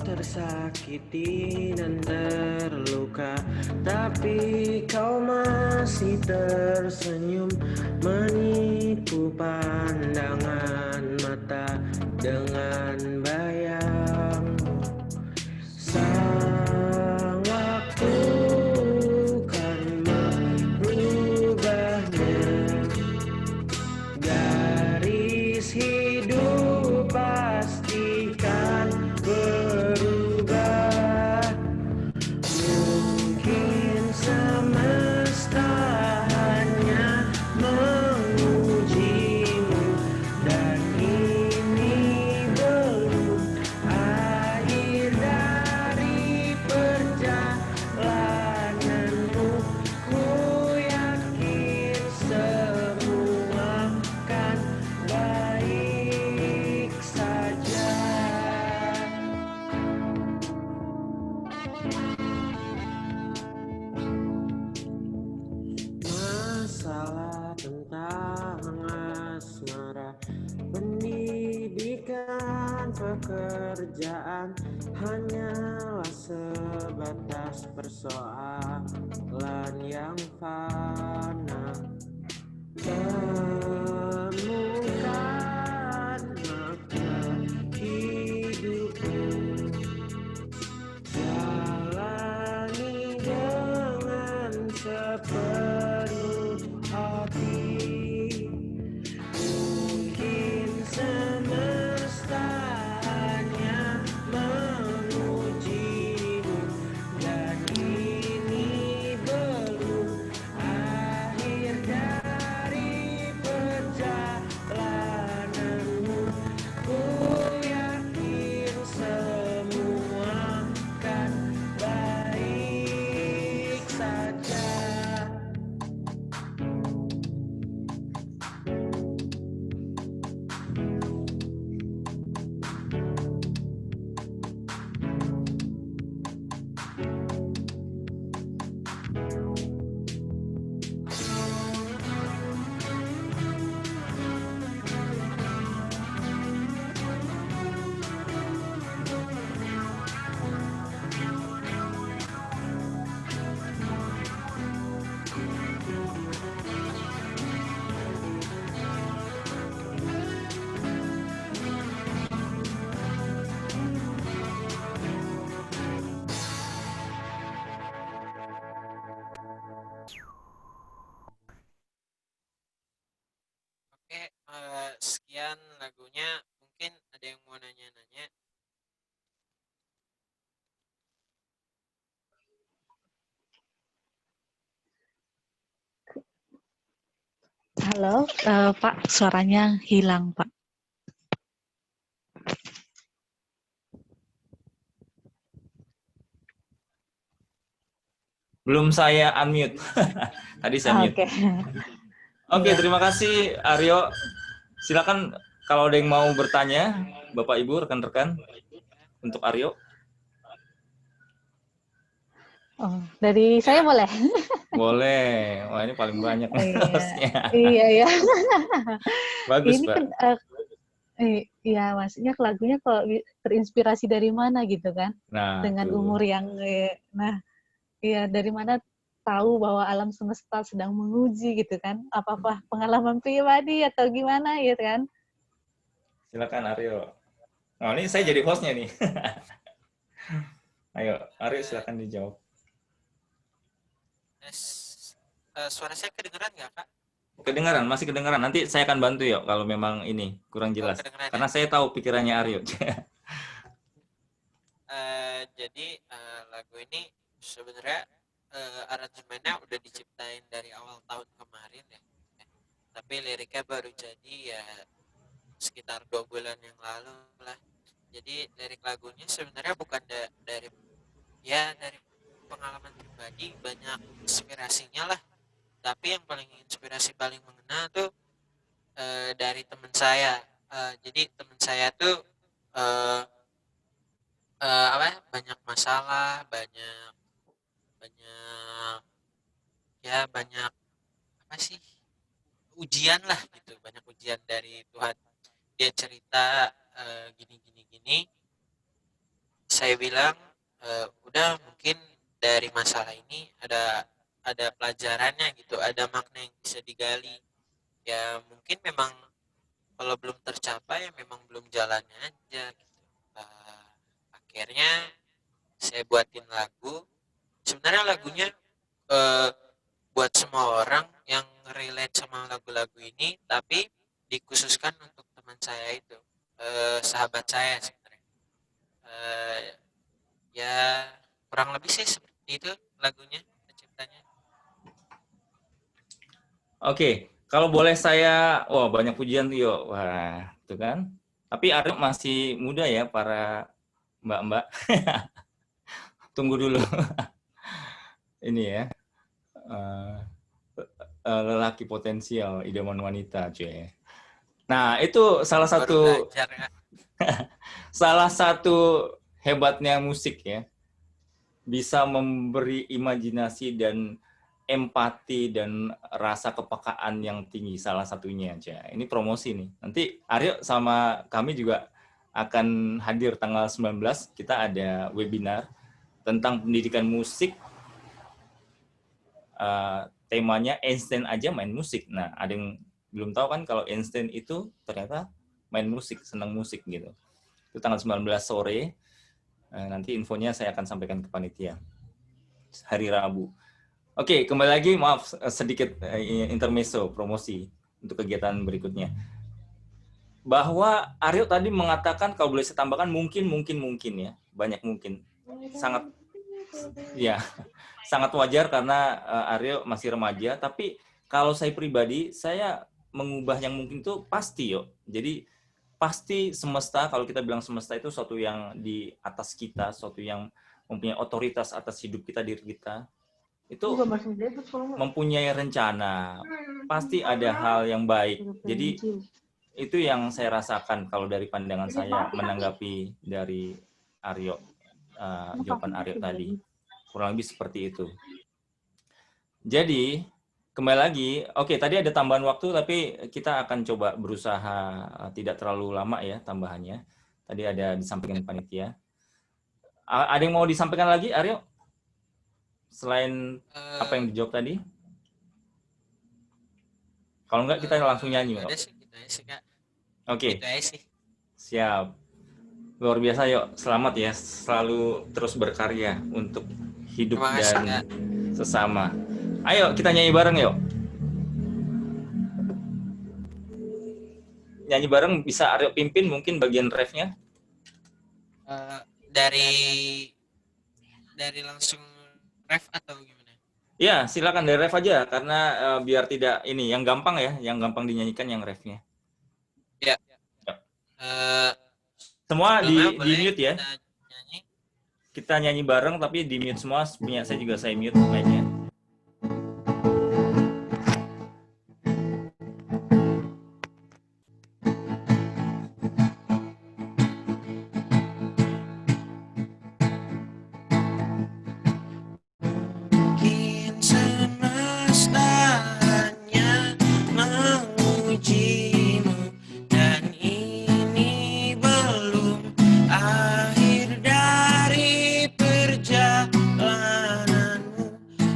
Tersakiti dan terluka, tapi kau masih tersenyum, menipu pandangan mata dengan bayangmu. Sang waktu kan merubahnya, garis hidup pastikan berubah. Mungkin semesta hanya mengujimu, dan ini belum akhir dari perjalananmu. Ku yakin semua kan baik saja. Masalah tentang asmara, pendidikan, pekerjaan hanyalah sebatas persoalan yang fana. Temukan makna hidupmu, jalani dengan sepenuh hati. Mungkin semesta hanya mengujimu, dan ini belum akhir dari perjalananmu. Ku yakin semua kan baik saja. Halo, Pak, suaranya hilang, Pak. Belum saya unmute. Tadi saya mute. Oke. Oke, Iya. terima kasih Aryo. Silakan kalau ada yang mau bertanya, Bapak Ibu, rekan-rekan, untuk Aryo. Oh, dari saya boleh? Boleh. Wah, ini paling banyak Iya, hostnya. iya, iya. Bagus, Ini Pak. kan, iya, maksudnya lagunya kok terinspirasi dari mana gitu kan? Nah, Dengan tuh. umur yang, nah, iya, dari mana tahu bahwa alam semesta sedang menguji gitu kan? Apa-apa pengalaman pribadi atau gimana gitu kan? Silakan Aryo. Nah, ini saya jadi hostnya nih. Ayo, Aryo silakan dijawab. Suara saya kedengeran nggak, Kak? Kedengaran, masih kedengaran. Nanti saya akan bantu ya kalau memang ini kurang jelas. Kedengeran Karena ya? saya tahu pikirannya Aryo. Jadi lagu ini sebenarnya aransemennya udah diciptain dari awal tahun kemarin ya. Tapi liriknya baru jadi ya sekitar 2 bulan yang lalu lah. Jadi lirik lagunya sebenarnya bukan dari pengalaman pribadi, banyak inspirasinya lah. Tapi yang paling paling mengena tuh dari teman saya. Jadi teman saya tuh banyak masalah, banyak banyak apa sih, ujian lah gitu, banyak ujian dari Tuhan. Dia cerita gini gini gini. Saya bilang udah, mungkin dari masalah ini ada pelajarannya gitu, ada makna yang bisa digali. Ya mungkin memang kalau belum tercapai ya memang belum jalannya aja gitu. Akhirnya saya buatin lagu. Sebenarnya lagunya buat semua orang yang relate sama lagu-lagu ini, tapi dikhususkan untuk teman saya itu, sahabat saya sebenarnya. Ya kurang lebih sih seperti itu lagunya, penciptanya. Oke, kalau boleh saya, wah banyak pujian tuh yo, wah itu kan. Tapi Aryo masih muda ya para mbak-mbak. Tunggu dulu. Ini ya, lelaki potensial, idaman wanita, cuy. Nah itu salah satu Belajar, ya. salah satu hebatnya musik ya, bisa memberi imajinasi dan empati dan rasa kepekaan yang tinggi, salah satunya aja. Ini promosi nih. Nanti Aryo sama kami juga akan hadir tanggal 19, kita ada webinar tentang pendidikan musik. Temanya Einstein aja main musik. Nah, ada yang belum tahu kan kalau Einstein itu ternyata main musik, senang musik gitu. Itu tanggal 19 sore. Nanti infonya saya akan sampaikan ke panitia. Hari Rabu. Oke, kembali lagi, maaf sedikit intermezzo promosi untuk kegiatan berikutnya. Bahwa Aryo tadi mengatakan kalau boleh saya tambahkan mungkin ya, banyak mungkin. Sangat wajar karena Aryo masih remaja, tapi kalau saya pribadi saya mengubah yang mungkin itu pasti yo. Jadi pasti semesta, kalau kita bilang semesta itu sesuatu yang di atas kita, sesuatu yang mempunyai otoritas atas hidup kita, diri kita. Itu mempunyai rencana, pasti ada hal yang baik. Jadi itu yang saya rasakan kalau dari pandangan saya menanggapi dari Aryo, jawaban Aryo tadi. Kurang lebih seperti itu. Jadi, kembali lagi, oke tadi ada tambahan waktu, tapi kita akan coba berusaha tidak terlalu lama ya tambahannya. Tadi ada disampaikan panitia. Ada yang mau disampaikan lagi, Aryo? Selain apa yang dijawab tadi? Kalau enggak kita langsung nyanyi. Ada sih, gitu aja sih, Kak. Oke. Gitu aja sih. Siap. Luar biasa, yuk. Selamat ya. Selalu terus berkarya untuk hidup dan sesama. Ayo kita nyanyi bareng, yuk. Nyanyi bareng bisa Aryo pimpin mungkin bagian refnya. Dari langsung ref atau gimana? Ya, silakan dari ref aja karena biar tidak ini yang gampang ya, yang gampang dinyanyikan yang refnya. Ya. Ya. Semua Sebelumnya di boleh mute ya. kita nyanyi. Kita nyanyi bareng tapi di mute semua. Punya saya juga saya mute mic-nya. Mungkin semesta hanya mengujimu, dan ini belum akhir dari perjalananmu.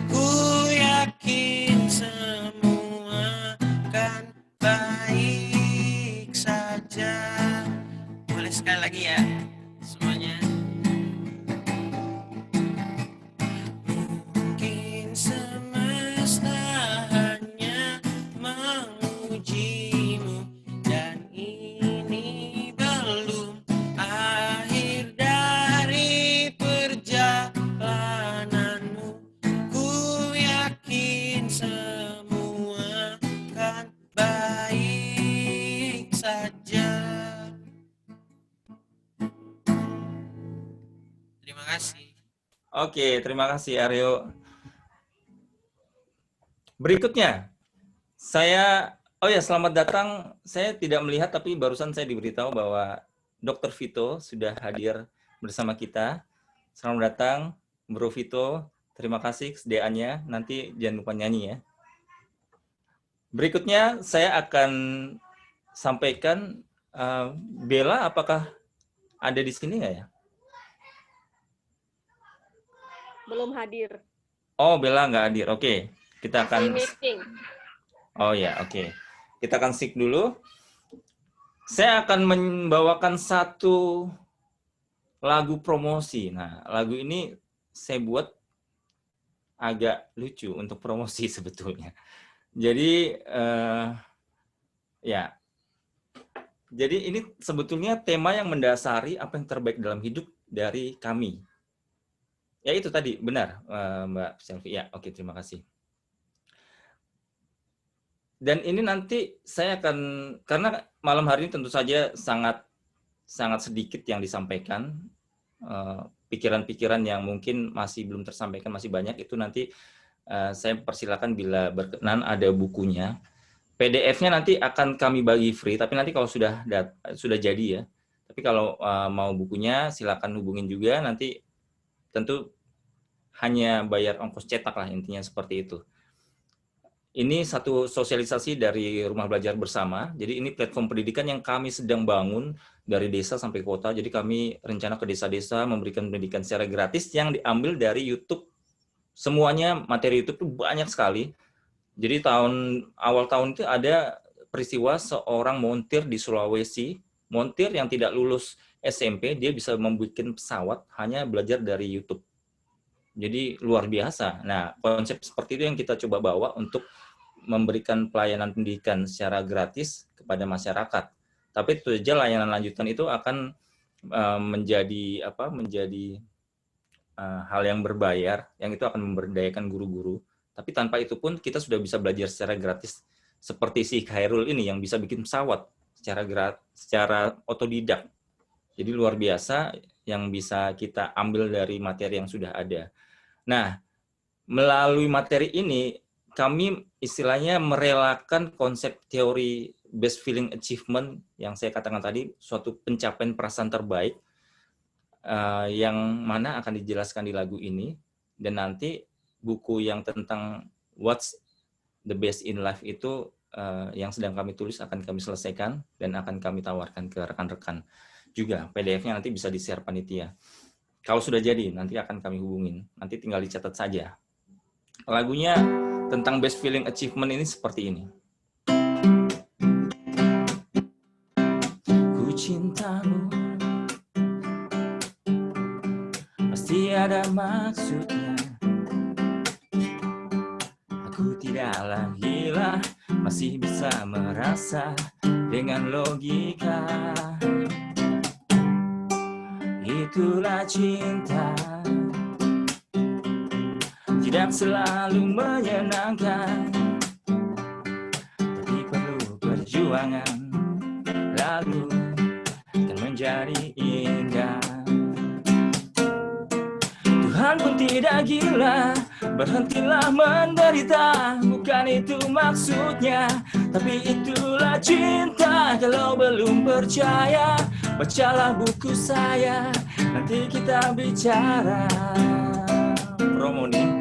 Ku yakin semua akan baik saja. Boleh sekali lagi ya semuanya. Mungkin semesta hanya mengujimu, dan ini belum akhir dari perjalananmu. Ku yakin semua akan baik saja. Terima kasih. Oke, terima kasih Aryo. Berikutnya, selamat datang. Saya tidak melihat tapi barusan saya diberitahu bahwa Dr. Vito sudah hadir bersama kita. Selamat datang, Bro Vito. Terima kasih kesediaannya. Nanti jangan lupa nyanyi ya. Berikutnya saya akan sampaikan Bella, apakah ada di sini nggak ya? Belum hadir. Oh, Bella nggak hadir. Oke, kita akan. Meeting. Oh ya, oke. Kita akan sync dulu. Saya akan membawakan satu lagu promosi. Nah, lagu ini saya buat agak lucu untuk promosi sebetulnya. Jadi, ya. Jadi ini sebetulnya tema yang mendasari apa yang terbaik dalam hidup dari kami. Ya itu tadi, benar Mbak Selvi. Ya, oke, terima kasih. Dan ini nanti saya akan, karena malam hari ini tentu saja sangat sedikit yang disampaikan, pikiran-pikiran yang mungkin masih belum tersampaikan, masih banyak, itu nanti saya persilakan bila berkenan ada bukunya. PDF-nya nanti akan kami bagi free, tapi nanti kalau sudah jadi ya. Tapi kalau mau bukunya silakan hubungin juga, nanti tentu hanya bayar ongkos cetak lah, intinya seperti itu. Ini satu sosialisasi dari Rumah Belajar Bersama. Jadi ini platform pendidikan yang kami sedang bangun dari desa sampai kota. Jadi kami rencana ke desa-desa memberikan pendidikan secara gratis yang diambil dari YouTube. Semuanya materi YouTube itu banyak sekali. Jadi awal tahun itu ada peristiwa seorang montir di Sulawesi, montir yang tidak lulus SMP, dia bisa membuat pesawat hanya belajar dari YouTube. Jadi luar biasa. Nah, konsep seperti itu yang kita coba bawa untuk memberikan pelayanan pendidikan secara gratis kepada masyarakat. Tapi itu saja layanan lanjutan itu akan menjadi hal yang berbayar, yang itu akan memberdayakan guru-guru. Tapi tanpa itu pun kita sudah bisa belajar secara gratis, seperti si Khairul ini yang bisa bikin pesawat secara otodidak. Jadi luar biasa yang bisa kita ambil dari materi yang sudah ada. Nah, melalui materi ini, kami istilahnya merelakan konsep teori best feeling achievement yang saya katakan tadi, suatu pencapaian perasaan terbaik, yang mana akan dijelaskan di lagu ini, dan nanti buku yang tentang what's the best in life itu yang sedang kami tulis akan kami selesaikan dan akan kami tawarkan ke rekan-rekan juga. PDF-nya nanti bisa di-share panitia. Kalau sudah jadi, nanti akan kami hubungin. Nanti tinggal dicatat saja. Lagunya tentang best feeling achievement ini seperti ini. Ku cintamu, pasti ada maksudnya. Aku tidaklah gila, masih bisa merasa dengan logika. Itulah cinta tidak selalu menyenangkan, tapi perlu perjuangan, lalu akan menjadi indah. Tuhan pun tidak gila, berhentilah menderita, bukan itu maksudnya, tapi itulah cinta. Kalau belum percaya, bacalah buku saya, nanti kita bicara. Promo nih.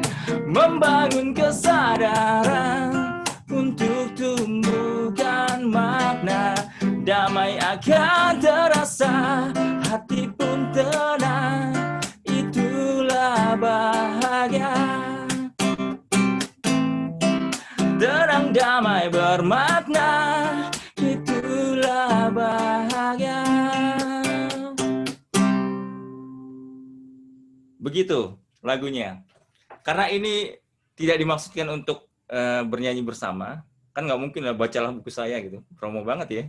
Membangun kesadaran untuk tumbuhkan makna, damai akan terasa, hati pun tenang, itulah bahagia. Tenang, damai, bermakna, itulah bahagia. Begitu lagunya. Karena ini tidak dimaksudkan untuk bernyanyi bersama, kan nggak mungkin lah bacalah buku saya gitu, promo banget ya.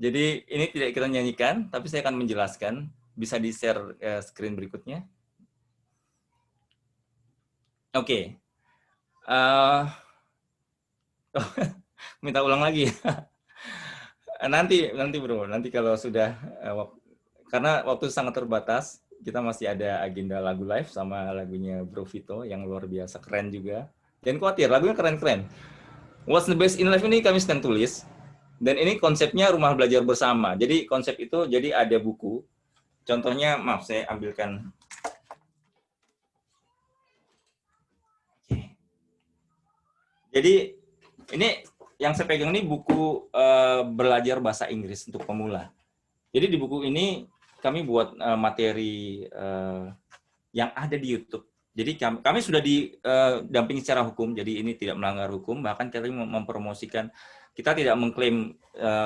Jadi ini tidak kita nyanyikan, tapi saya akan menjelaskan. Bisa di-share screen berikutnya. Oke. Minta ulang lagi. Nanti bro, nanti kalau sudah, karena waktu sangat terbatas, kita masih ada agenda lagu live sama lagunya Bro Vito yang luar biasa keren juga. Jangan khawatir, lagunya keren-keren. What's the Best in Life ini kami sedang tulis, dan ini konsepnya rumah belajar bersama. Jadi konsep itu, jadi ada buku. Contohnya, maaf saya ambilkan. Jadi ini yang saya pegang ini buku belajar bahasa Inggris untuk pemula. Jadi di buku ini kami buat materi yang ada di YouTube. Jadi kami sudah didampingi secara hukum, jadi ini tidak melanggar hukum. Bahkan kita mempromosikan, kita tidak mengklaim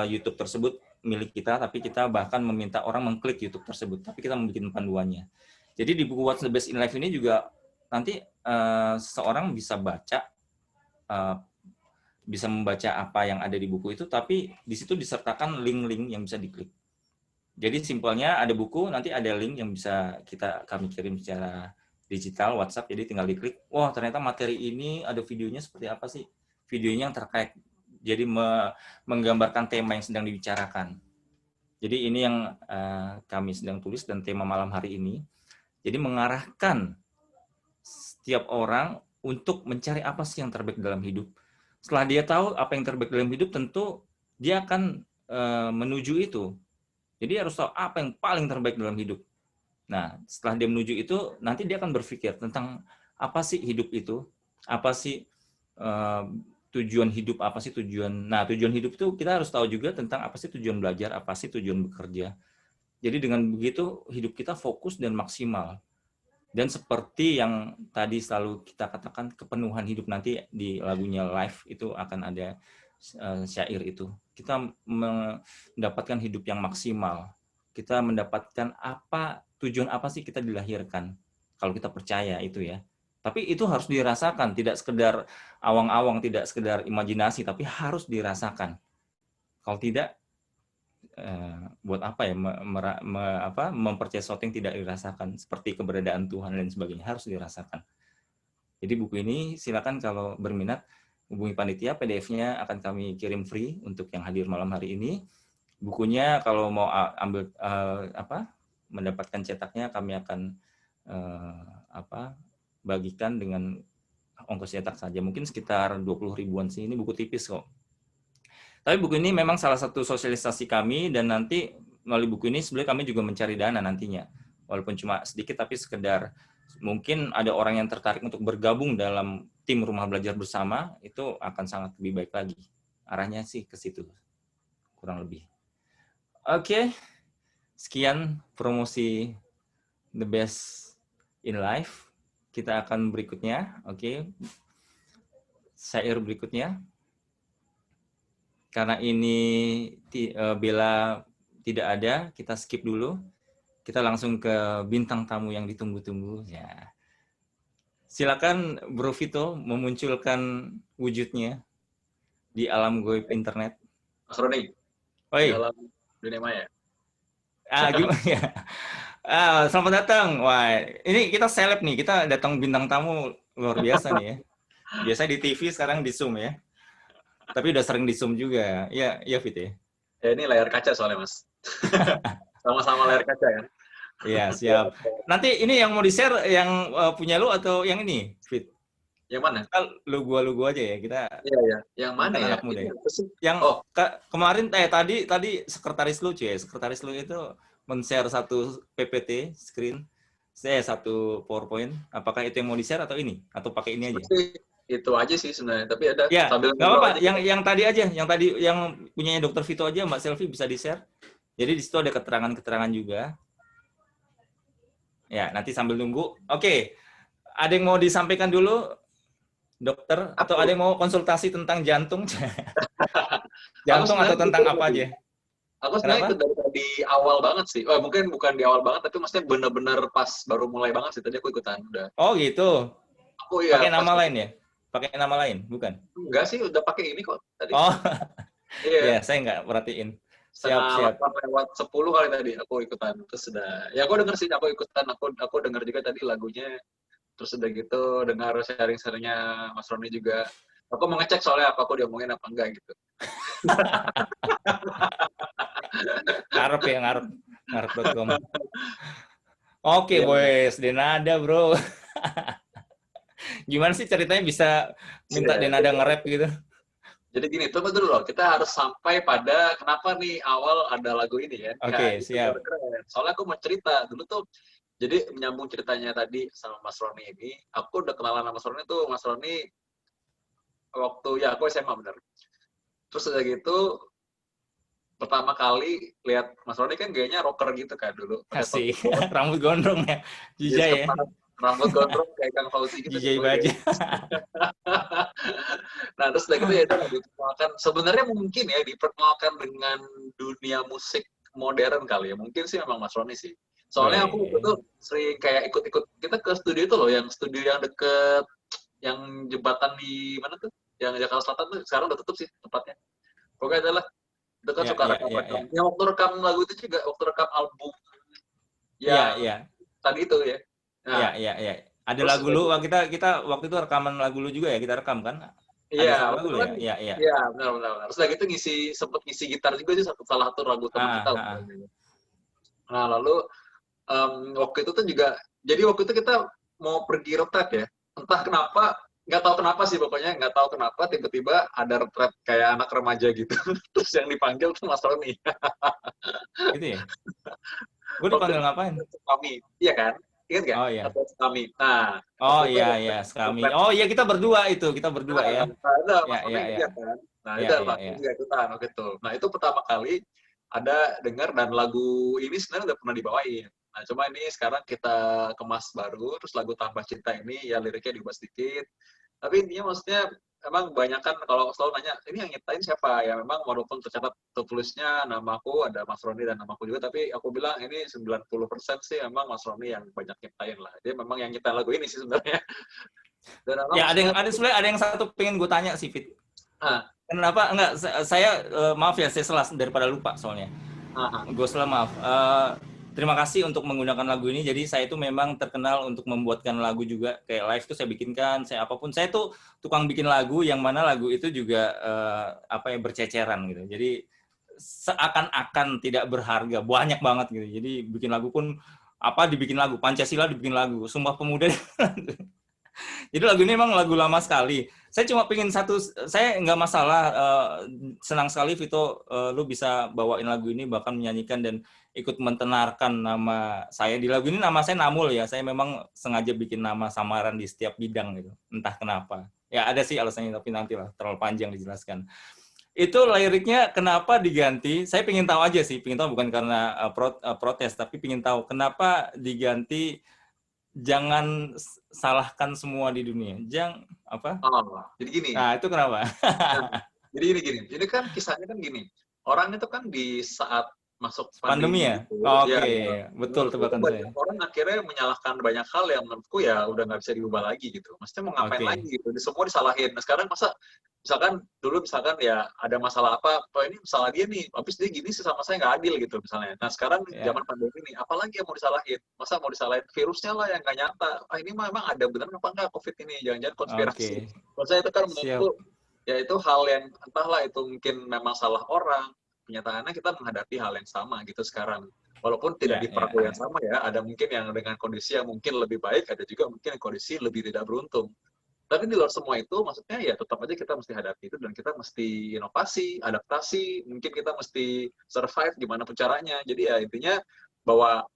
YouTube tersebut milik kita, tapi kita bahkan meminta orang mengklik YouTube tersebut. Tapi kita membuat panduannya. Jadi di buku What's the Best in Life ini juga nanti seseorang bisa baca, bisa membaca apa yang ada di buku itu, tapi di situ disertakan link-link yang bisa diklik. Jadi simpelnya ada buku, nanti ada link yang bisa kami kirim secara digital, WhatsApp, jadi tinggal diklik. Wah, ternyata materi ini ada videonya seperti apa sih? Videonya yang terkait, jadi menggambarkan tema yang sedang dibicarakan. Jadi ini yang kami sedang tulis dan tema malam hari ini. Jadi mengarahkan setiap orang untuk mencari apa sih yang terbaik dalam hidup. Setelah dia tahu apa yang terbaik dalam hidup, tentu dia akan menuju itu. Jadi harus tahu apa yang paling terbaik dalam hidup. Nah, setelah dia menuju itu, nanti dia akan berpikir tentang apa sih hidup itu, apa sih tujuan hidup, apa sih tujuan. Nah, tujuan hidup itu kita harus tahu juga tentang apa sih tujuan belajar, apa sih tujuan bekerja. Jadi dengan begitu hidup kita fokus dan maksimal. Dan seperti yang tadi selalu kita katakan, kepenuhan hidup, nanti di lagunya Live itu akan ada syair itu. Kita mendapatkan hidup yang maksimal. Kita mendapatkan tujuan apa sih kita dilahirkan. Kalau kita percaya itu ya. Tapi itu harus dirasakan, tidak sekedar awang-awang, tidak sekedar imajinasi, tapi harus dirasakan. Kalau tidak, buat apa ya mempercayai sesuatu yang tidak dirasakan, seperti keberadaan Tuhan dan sebagainya, harus dirasakan. Jadi buku ini silakan kalau berminat hubungi panitia, PDF-nya akan kami kirim free untuk yang hadir malam hari ini. Bukunya kalau mau ambil mendapatkan cetaknya, kami akan bagikan dengan ongkos cetak saja, mungkin sekitar 20 ribuan sih. Ini buku tipis kok. Tapi buku ini memang salah satu sosialisasi kami, dan nanti melalui buku ini sebenarnya kami juga mencari dana nantinya. Walaupun cuma sedikit, tapi sekedar mungkin ada orang yang tertarik untuk bergabung dalam tim rumah belajar bersama, itu akan sangat lebih baik lagi. Arahnya sih ke situ, kurang lebih. Oke, sekian promosi The Best in Life. Kita akan berikutnya, oke. Syair berikutnya. Karena ini Bella tidak ada, kita skip dulu. Kita langsung ke bintang tamu yang ditunggu-tunggu. Ya. Silakan Bro Vito memunculkan wujudnya di alam goib internet. Mas Roni, dalam dunia maya. Gimana ya? Selamat datang. Wah, ini kita seleb nih. Kita datang bintang tamu Luar biasa nih ya. Biasanya di TV, sekarang di Zoom ya. Tapi udah sering di Zoom juga. Iya, iya Fit ya. Ya ini layar kaca soalnya Mas. Sama-sama layar kaca kan. Iya, siap. Nanti ini yang mau di-share yang punya lu atau yang ini, Fit? Yang mana? Lu gua aja ya. Kita Iya, iya. Yang mana ya? anak muda ya. Apa sih? Yang Oh, kemarin tadi sekretaris lu cuy, sekretaris lu itu men-share satu PPT screen, satu PowerPoint. Apakah itu yang mau di-share atau ini? Atau pakai ini aja? itu aja sih sebenarnya. Tapi ada Ya, sambil nggak apa-apa. Yang tadi aja, yang punyanya Dr. Vito aja, Mbak Selvi bisa di-share. Jadi di situ ada keterangan-keterangan juga. Ya, nanti sambil nunggu. Oke, ada yang mau disampaikan dulu, dokter? Atau ada yang mau konsultasi tentang jantung? Jantung atau tentang apa aja? Aku sebenarnya itu dari awal banget sih. Oh, mungkin bukan di awal banget, tapi maksudnya bener-bener pas baru mulai banget sih. Tadi aku ikutan udah. Oh gitu. Aku ya. Pakai nama lain ya? Pakai nama lain, bukan? Enggak sih, udah pakai ini kok tadi. Oh, iya. Ya, saya nggak perhatiin. Siap. Siap. Lewat 10 kali tadi aku ikutan. Terus udah, ya aku denger sih, aku ikutan. Aku denger juga tadi lagunya. Terus udah gitu, dengar sharing-sharingnya Mas Roni juga. Aku mau ngecek soalnya apa aku diomongin apa enggak gitu. Ngarep.com. Oke, boys, Denada, bro. Gimana sih ceritanya bisa minta Denada nge-rap gitu? Jadi gini, tunggu dulu loh. Kita harus sampai pada kenapa nih awal ada lagu ini ya. Oke, siap. Keren. Soalnya aku mau cerita dulu tuh. Jadi menyambung ceritanya tadi sama Mas Roni ini, aku udah kenalan sama Mas Roni tuh. Mas Roni waktu ya aku SMA bener. Terus udah gitu pertama kali lihat Mas Roni kan gayanya rocker gitu kan dulu. Asik. Rambut gondrong ya. Jijai ya. Rambut gondrong kayak Kang Fauzi gitu. Jijai baja. Nah, terus udah gitu ya diperkenalkan. Sebenarnya mungkin ya diperkenalkan dengan dunia musik modern kali ya. Mungkin sih memang Mas Roni sih. Soalnya aku tuh sering kayak ikut-ikut kita ke studio itu loh, yang studio yang deket yang jembatan di mana tuh? Yang Jakarta Selatan tuh sekarang udah tutup sih tempatnya. Pokoknya adalah itu kan suka rekam-rekam. Yang waktu rekam lagu itu juga, waktu rekam album yang tadi itu ya. Nah, iya. Ada lagu lu, kita waktu itu rekaman lagu lu juga ya, kita rekam kan? Iya, lagu lu ya? Iya, benar. Terus lagi itu sempet ngisi gitar juga sih salah satu lagu teman kita. Nah, lalu waktu itu tuh juga, jadi waktu itu kita mau pergi retret ya. Entah kenapa, nggak tahu kenapa sih pokoknya, nggak tahu kenapa tiba-tiba ada retret kayak anak remaja gitu. Terus yang dipanggil tuh Mas Roni. Gitu ya? Gue dipanggil ngapain? Kami, iya kan? Ingat nggak? Oh iya. Kami. Nah. Oh iya, kami. Oh iya, kita berdua ya. Ada Mas Roni iya kan? Nah itu aku juga ikutan waktu itu. Nah itu pertama kali ada dengar, dan lagu ini sebenarnya udah pernah dibawain. Nah, cuma ini sekarang kita kemas baru, terus lagu Tambah Cinta ini ya liriknya diubah sedikit. Tapi intinya maksudnya emang banyak kan kalau selalu nanya, ini yang nyiptain siapa? Ya memang walaupun tercatat tertulisnya namaku, ada Mas Roni dan namaku juga, tapi aku bilang ini 90% sih memang Mas Roni yang banyak nyiptain lah. Dia memang yang nyiptain lagu ini sih sebenarnya. Dan ya ada yang satu pengen gue tanya sih, Fit. Kenapa enggak saya maaf ya, saya salah daripada lupa soalnya. Gue salah, maaf. Terima kasih untuk menggunakan lagu ini. Jadi saya itu memang terkenal untuk membuatkan lagu juga, kayak live tuh saya bikinkan, saya apapun. Saya tuh tukang bikin lagu yang mana lagu itu juga berceceran gitu. Jadi seakan-akan tidak berharga, banyak banget gitu. Jadi bikin lagu pun dibikin lagu, Pancasila dibikin lagu, Sumpah Pemuda. Jadi lagu ini memang lagu lama sekali. Saya cuma pengen saya nggak masalah, senang sekali Vito, lu bisa bawain lagu ini, bahkan menyanyikan dan ikut mentenarkan nama saya. Di lagu ini nama saya Namul ya, saya memang sengaja bikin nama samaran di setiap bidang gitu, entah kenapa. Ya ada sih alasannya, tapi nantilah, terlalu panjang dijelaskan. Itu liriknya kenapa diganti, saya pengen tahu aja sih, pengen tahu bukan karena protes, tapi pengen tahu kenapa diganti jangan salahkan semua di dunia. Jadi gini. Nah, itu kenapa? Jadi gini. Ini kan kisahnya kan gini. Orang itu kan di saat masuk Pandemi pandemi ya? gitu. Oke, Ya, betul menurutku tebakan saya. banyak orang akhirnya menyalahkan banyak hal yang menurutku ya udah nggak bisa diubah lagi gitu. Maksudnya mau ngapain Oke. lagi gitu? Semua disalahin. Nah sekarang misalkan dulu misalkan ya ada masalah apa, oh ini salah dia nih, habis dia gini sih sama saya nggak adil gitu misalnya. Nah sekarang Ya. zaman pandemi nih, apalagi yang mau disalahin? Masa mau disalahin virusnya lah yang nggak nyata? Ah ini mah emang ada beneran apa nggak COVID ini? Jangan-jangan konspirasi. Oke. Maksudnya itu kan Siap. menurutku ya itu hal yang entahlah itu mungkin memang salah orang. Kenyataannya kita menghadapi hal yang sama gitu sekarang. Walaupun tidak di perahu yang sama ya, ada mungkin yang dengan kondisi yang mungkin lebih baik, ada juga mungkin kondisi lebih tidak beruntung. Tapi di luar semua itu, maksudnya ya tetap aja kita mesti hadapi itu dan kita mesti inovasi, adaptasi, mungkin kita mesti survive gimana pun caranya. Jadi ya intinya bahwa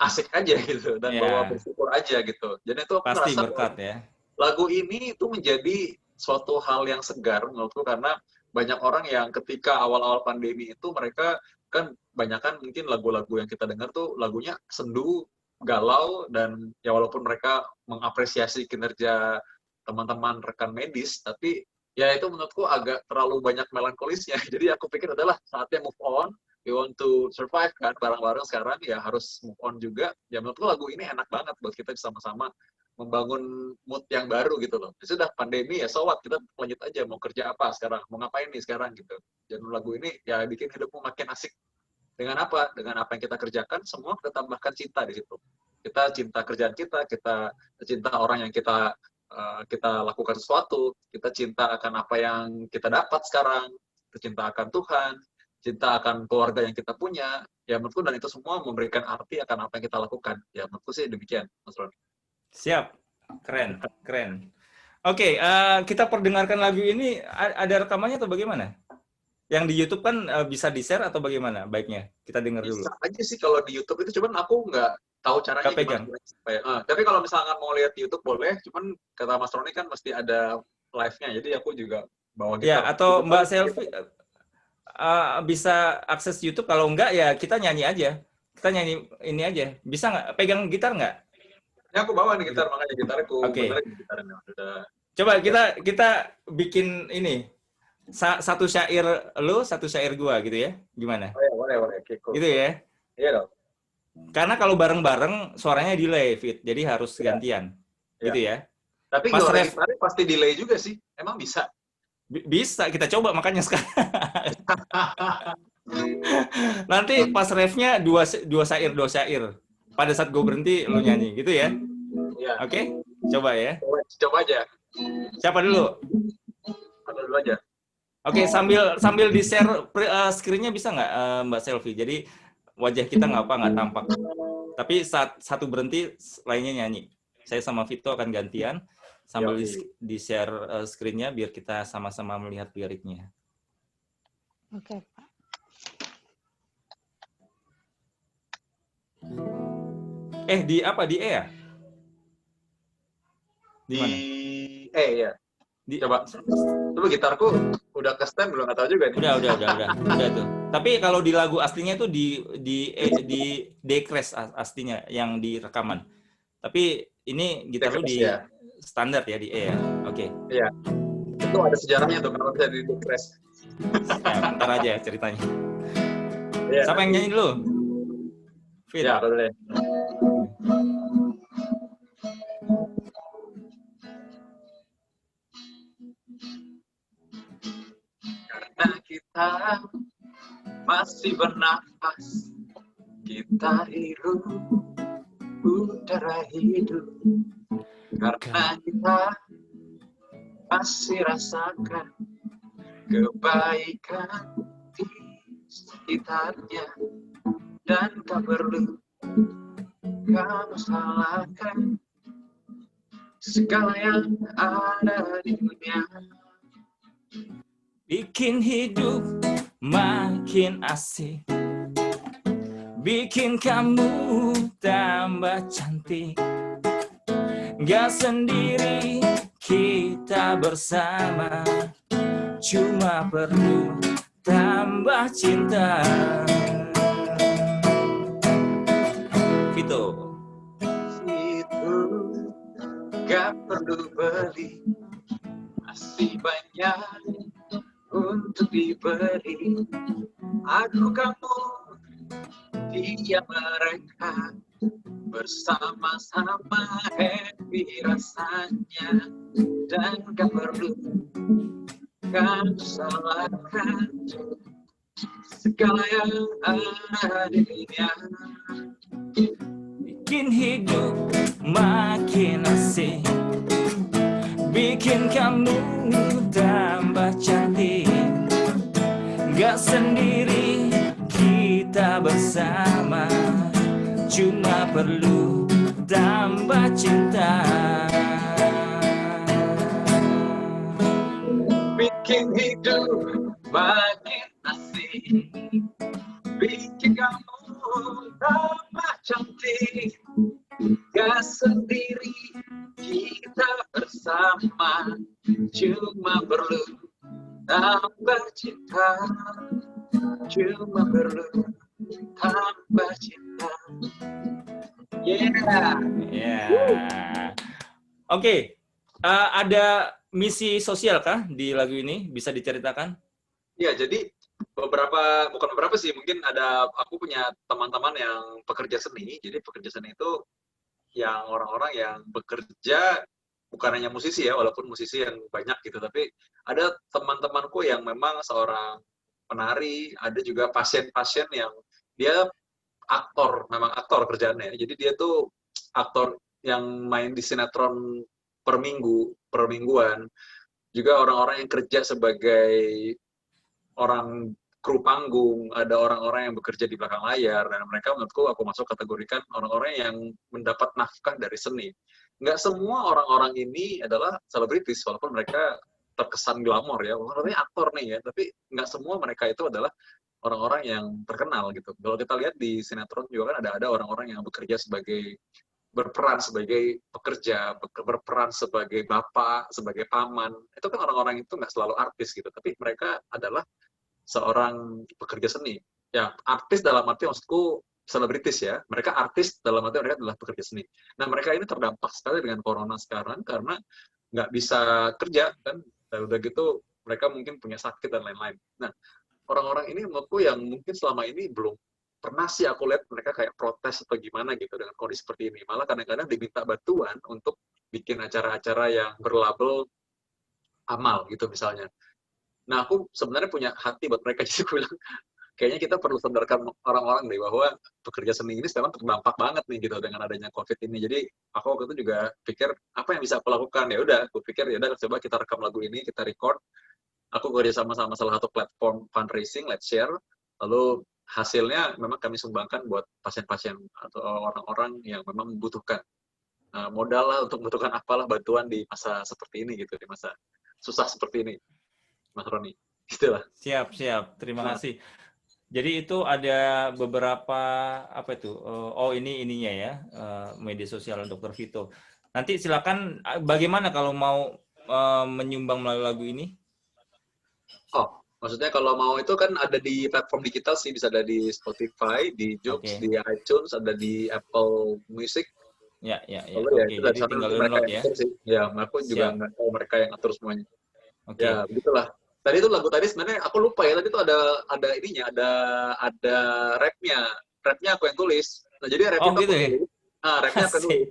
asik aja gitu dan bahwa bersyukur aja gitu. Jadi itu aku Pasti ngerasa berkat ya. lagu ini itu menjadi suatu hal yang segar menurutku karena banyak orang yang ketika awal-awal pandemi itu mereka kan banyakan mungkin lagu-lagu yang kita dengar tuh lagunya sendu, galau, dan ya walaupun mereka mengapresiasi kinerja teman-teman rekan medis, tapi ya itu menurutku agak terlalu banyak melankolisnya. Jadi aku pikir adalah saatnya move on, we want to survive kan bareng-bareng sekarang, ya harus move on juga. Ya menurutku lagu ini enak banget buat kita sama-sama membangun mood yang baru gitu loh. Sudah pandemi ya so what, kita lanjut aja mau kerja apa sekarang, mau ngapain nih sekarang gitu. Dan lagu ini ya bikin hidupmu makin asik. Dengan apa? Dengan apa yang kita kerjakan, semua kita tambahkan cinta di situ. Kita cinta kerjaan kita cinta orang yang kita lakukan sesuatu, kita cinta akan apa yang kita dapat sekarang, kita cinta akan Tuhan, cinta akan keluarga yang kita punya. Ya menurutku dan itu semua memberikan arti akan apa yang kita lakukan. Ya menurutku sih demikian, Mas Roni. Siap, keren, keren. Oke, kita perdengarkan lagu ini, ada rekamannya atau bagaimana? Yang di YouTube kan bisa di-share atau bagaimana baiknya? Kita dengar dulu. Bisa aja sih kalau di YouTube itu, cuman aku nggak tahu caranya gimana. Tapi kalau misalkan mau lihat di YouTube boleh, cuman kata Mas Roni kan mesti ada live-nya, jadi aku juga bawa gitar. Ya, atau Mbak Selvi bisa akses YouTube, kalau enggak ya kita nyanyi aja. Kita nyanyi ini aja. Bisa nggak? Pegang gitar nggak? Ya aku bawa nih gitar, makanya gitarku. Oke. Gitarnya udah. Coba kita bikin ini. Satu syair lu, satu syair gua gitu ya. Gimana? Oh ya, boleh. Okay, cool. Gitu ya. Iya dong. Karena kalau bareng-bareng suaranya delay, Fit. Jadi harus gantian. Gitu ya. Tapi kalau gitarnya pasti delay juga sih. Emang bisa? Bisa, kita coba makanya sekarang. Nanti pas refnya dua syair. Pada saat gue berhenti, lo nyanyi, gitu ya? Iya. Oke, coba ya. Coba aja. Siapa dulu? Ada dulu aja. Oke, sambil di-share screen-nya bisa nggak, Mbak Selvi? Jadi wajah kita nggak tampak. Tapi saat satu berhenti, lainnya nyanyi. Saya sama Vito akan gantian, sambil di-share screen-nya biar kita sama-sama melihat liriknya. Oke, Pak. Di apa? Di E ya? Di E ya. Coba gitarku udah ke stem belum, nggak tahu juga nih. Udah tuh. Tapi kalau di lagu aslinya itu di D crash aslinya yang di rekaman. Tapi ini gitar lu di standar ya, di E ya. Oke. Iya. Itu ada sejarahnya tuh kenapa bisa di D crash. Ya, ntar aja ceritanya. Ya. Siapa yang nyanyi dulu? Fit. Ya, boleh. Karena kita masih bernafas, kita hirup udara hidup. Karena kita masih rasakan kebaikan di sekitarnya, dan tak perlu kamu salahkan segala yang ada di dunia. Bikin hidup makin asik, bikin kamu tambah cantik. Gak sendiri kita bersama, cuma perlu tambah cinta. Vito. Itu gak perlu beli, masih banyak untuk diberi. Aku, kamu, dia mereka bersama-sama happy rasanya, dan gak perlu kan salahkan segala yang ada di dunia. Bikin hidup makin asik, bikin kamu tambah cantik. Gak sendiri kita bersama, cuma perlu tambah cinta. Bikin hidup makin asik, bikin kamu tambah cantik. Gak sendiri kita bersama, cuma perlu tambah cinta. Cuma perlu tambah cinta. Yeah. Oke. Ada misi sosial kah di lagu ini? Bisa diceritakan? Ya, jadi bukan beberapa sih, mungkin aku punya teman-teman yang pekerja seni. Jadi pekerja seni itu yang orang-orang yang bekerja bukan hanya musisi ya, walaupun musisi yang banyak gitu, tapi ada teman-temanku yang memang seorang penari, ada juga pasien-pasien yang dia aktor, memang aktor kerjaannya. Jadi dia tuh aktor yang main di sinetron per mingguan. Juga orang-orang yang kerja sebagai orang kru panggung, ada orang-orang yang bekerja di belakang layar, dan mereka menurutku aku masuk kategorikan orang-orang yang mendapat nafkah dari seni. Nggak semua orang-orang ini adalah selebritis, walaupun mereka terkesan glamor ya, orangnya aktor nih ya, tapi nggak semua mereka itu adalah orang-orang yang terkenal gitu. Kalau kita lihat di sinetron juga kan ada orang-orang yang berperan sebagai pekerja, berperan sebagai bapak, sebagai paman. Itu kan orang-orang itu nggak selalu artis gitu, tapi mereka adalah seorang pekerja seni. Ya, artis dalam arti maksudku selebritis ya. Mereka artis dalam arti mereka adalah pekerja seni. Nah, mereka ini terdampak sekali dengan corona sekarang karena nggak bisa kerja kan. Dan udah gitu mereka mungkin punya sakit dan lain-lain. Nah, orang-orang ini menurutku yang mungkin selama ini belum pernah sih aku lihat mereka kayak protes atau gimana gitu dengan kondisi seperti ini. Malah kadang-kadang diminta bantuan untuk bikin acara-acara yang berlabel amal gitu misalnya. Nah, aku sebenarnya punya hati buat mereka, jadi aku bilang, kayaknya kita perlu sadarkan orang-orang deh bahwa pekerja seni ini sekarang terdampak banget nih gitu dengan adanya COVID ini. Jadi aku waktu itu juga pikir apa yang bisa aku lakukan. Ya udah, aku pikir ya udah coba kita rekam lagu ini, kita record. Aku kerja sama salah satu platform fundraising, Let's Share. Lalu hasilnya memang kami sumbangkan buat pasien-pasien atau orang-orang yang memang membutuhkan modal lah untuk membutuhkan apalah bantuan di masa seperti ini gitu, di masa susah seperti ini, Mas Roni. Gitulah. Siap. Terima kasih. Jadi itu ada beberapa apa itu? Ininya ya, media sosial Dr. Vito. Nanti silakan bagaimana kalau mau menyumbang melalui lagu ini? Oh, maksudnya kalau mau itu kan ada di platform digital sih, bisa ada di Spotify, di Joox, di iTunes, ada di Apple Music. Ya. Oke, jadi tinggal download ya. Ya, aku juga nggak tahu mereka yang ngatur semuanya. Oke. Ya, begitulah. Tadi itu lagu tadi sebenarnya aku lupa ya, tadi itu ada ininya, ada rapnya aku yang tulis. Nah, jadi rapnya gitu ya? Rapnya aku tulis.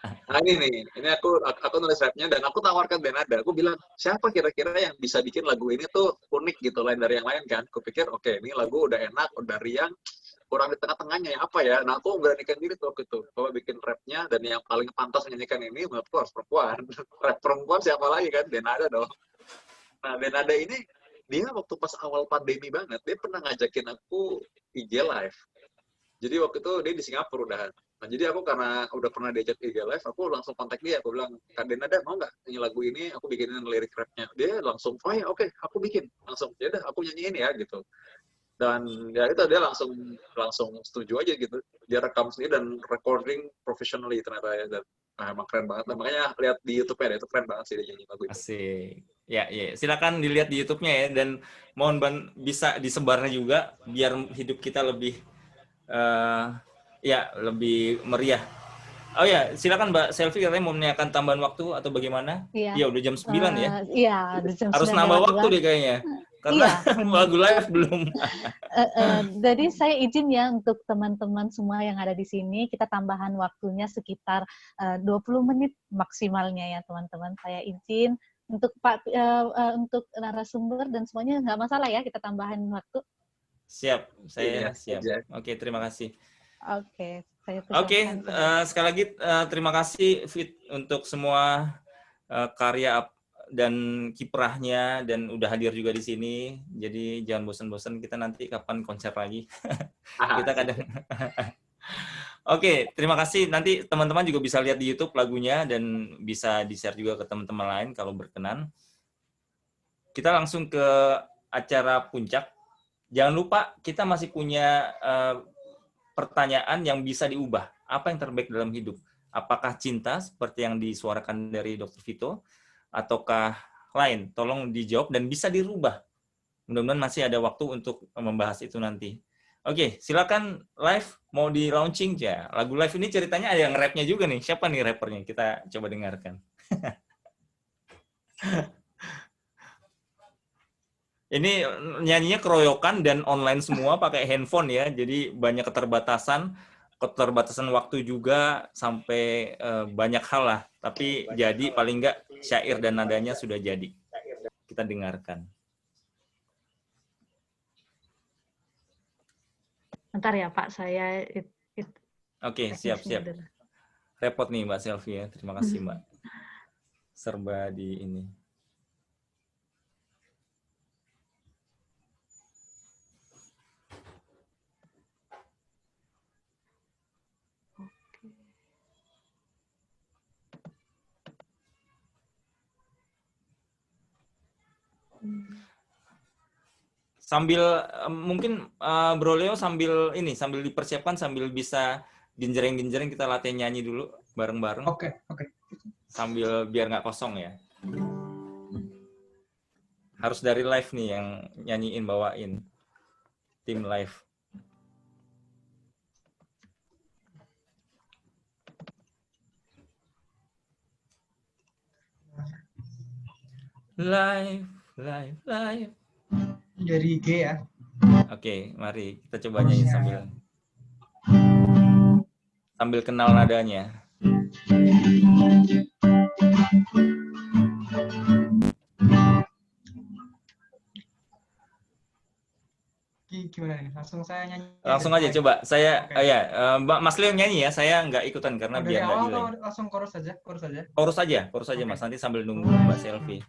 Nah ini aku nulis rapnya dan aku tawarkan Denada. Aku bilang siapa kira-kira yang bisa bikin lagu ini tuh unik gitu lain dari yang lain kan. Aku pikir oke, ini lagu udah enak, udah riang, kurang di tengah-tengahnya ya apa ya. Nah aku beranikan diri tuh waktu itu bahwa bikin rapnya dan yang paling pantas menyanyikan ini menurutku harus perempuan. Rap perempuan siapa lagi kan? Denada dong. Nah Denada ini dia waktu pas awal pandemi banget dia pernah ngajakin aku IG live. Jadi waktu itu dia di Singapura udahan. Nah, jadi aku karena udah pernah diajak IG live, aku langsung kontak dia. Aku bilang, Kak Denada mau nggak nyanyi lagu ini? Aku bikinin lirik rapnya. Dia langsung, oh ya oke, aku bikin. Langsung, ya udah aku nyanyiin ya gitu. Dan ya itu dia langsung setuju aja gitu. Dia rekam sendiri dan recording professionally ternyata ya. Dan emang keren banget. Nah, makanya lihat di YouTube-nya, itu keren banget sih dia nyanyi lagu itu. Asik. Ya, silakan dilihat di YouTube-nya ya. Dan mohon bisa disebarnya juga biar hidup kita lebih lebih meriah. Oh ya, silakan Mbak Selvi katanya mau menanyakan tambahan waktu atau bagaimana? Iya, udah jam 9 ya? Iya, udah jam 9. Harus nambah waktu deh kayaknya. Karena lagu live belum. Jadi saya izin ya untuk teman-teman semua yang ada di sini, kita tambahan waktunya sekitar 20 menit maksimalnya ya teman-teman. Saya izin untuk untuk narasumber dan semuanya nggak masalah ya, kita tambahan waktu. Siap, saya siap. Oke, terima kasih. Oke, saya Oke, sekali lagi terima kasih Fit untuk semua karya dan kiprahnya dan udah hadir juga di sini. Jadi jangan bosan-bosan, kita nanti kapan konser lagi. Kita kadang. Oke, terima kasih. Nanti teman-teman juga bisa lihat di YouTube lagunya dan bisa di-share juga ke teman-teman lain kalau berkenan. Kita langsung ke acara puncak. Jangan lupa kita masih punya pertanyaan yang bisa diubah. Apa yang terbaik dalam hidup? Apakah cinta seperti yang disuarakan dari Dr. Vito? Ataukah lain? Tolong dijawab dan bisa dirubah. Mudah-mudahan masih ada waktu untuk membahas itu nanti. Oke, silakan live mau di launching ya. Lagu live ini ceritanya ada yang rapnya juga nih. Siapa nih rappernya? Kita coba dengarkan. Ini nyanyinya keroyokan dan online semua pakai handphone ya. Jadi banyak keterbatasan waktu juga sampai banyak hal lah. Tapi jadi paling enggak syair dan nadanya sudah jadi. Kita dengarkan. Bentar ya Pak, saya Oke, siap. Repot nih Mbak Selvi ya. Terima kasih Mbak. Serba di ini. Sambil mungkin Bro Leo sambil dipersiapkan sambil bisa genjreng-genjreng kita latihan nyanyi dulu bareng-bareng. Oke. Sambil biar nggak kosong ya. Harus dari live nih yang nyanyiin bawain. Tim live. Live. Dari IG ya. Oke, mari kita coba nyanyi sambil kenal nadanya. Gimana nih? Langsung saya nyanyi. Langsung aja coba. Saya Mas Leo nyanyi ya. Saya nggak ikutan karena biar nggak delay. Langsung chorus aja. Chorus aja Mas. Nanti sambil nunggu Mbak Selvi.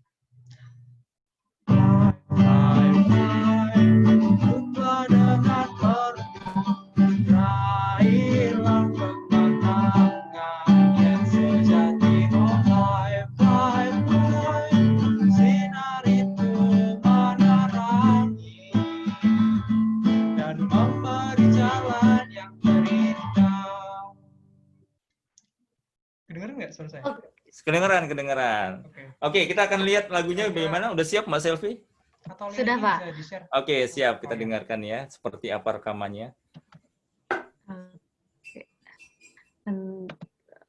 Kedengeran. Oke, kita akan lihat lagunya bagaimana. Udah siap Mbak Selvi? Sudah Pak. Oke, siap. Kita dengarkan ya. Seperti apa rekamannya.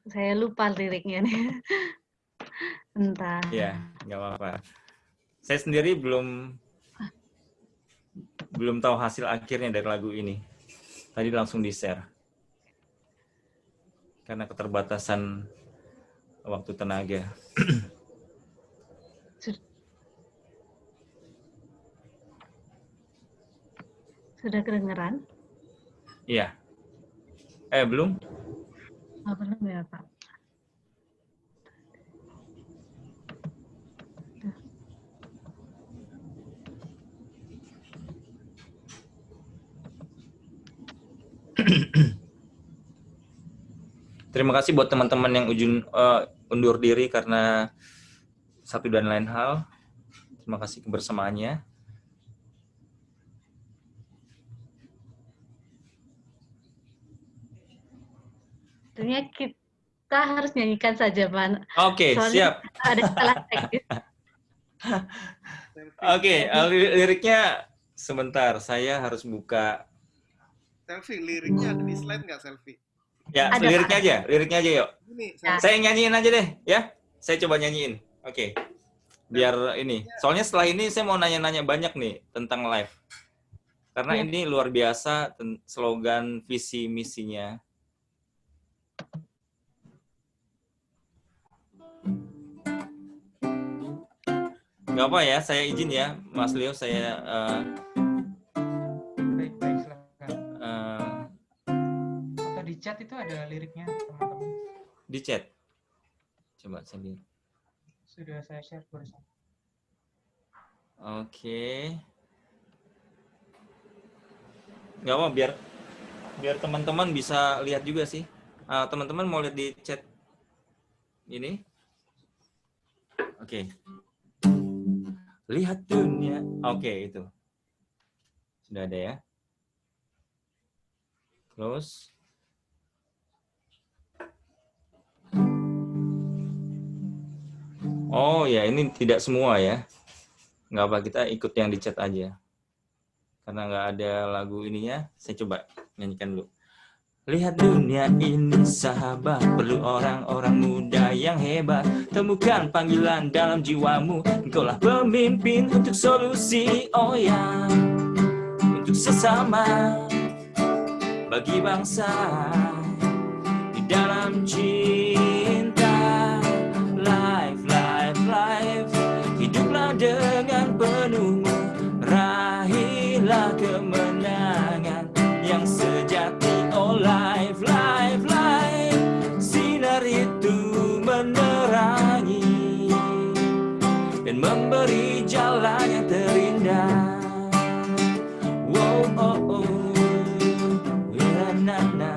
Saya lupa liriknya nih. Entah. Ya, nggak apa-apa. Saya sendiri belum tahu hasil akhirnya dari lagu ini. Tadi langsung di-share. Karena keterbatasan waktu tenaga. Sudah kedengeran? Iya. Belum? Belum ya, Pak. Terima kasih buat teman-teman yang undur diri karena satu dan lain hal. Terima kasih kebersamaannya. Tentunya kita harus nyanyikan saja, Pak. Oke, siap. Ada salah teknis. Oke, liriknya sebentar. Saya harus buka. Selfie, liriknya ada di slide nggak, Selfie? Ya, ada, liriknya aja yuk. Ini, Saya nyanyiin aja deh, ya. Saya coba nyanyiin. Oke. biar ini. Soalnya setelah ini saya mau nanya-nanya banyak nih tentang live. Karena Ya. ini luar biasa slogan visi misinya. Nggak apa ya, saya izin ya, Mas Leo, saya Baik, silakan. Atau di chat itu ada liriknya, teman-teman. Di chat. Coba saya lihat. Sudah saya share barusan. Oke. Nggak apa, biar teman-teman bisa lihat juga sih. Teman-teman mau lihat di chat ini? Oke. Lihat dunia. Oke, itu. Sudah ada ya. Close. Oh ya, ini tidak semua ya. Nggak apa, kita ikut yang di chat aja. Karena nggak ada lagu ininya, saya coba nyanyikan dulu. Lihat dunia ini sahabat, perlu orang-orang muda yang hebat. Temukan panggilan dalam jiwamu, engkaulah pemimpin untuk solusi. Oh ya, untuk sesama, bagi bangsa, di dalam cinta. Life, life, life, hiduplah dengan penuhmu, raihlah kemenangan yang sejati. Oh life, life, life, sinar itu menerangi dan memberi jalan yang terindah. Wow, oh, oh, na, na.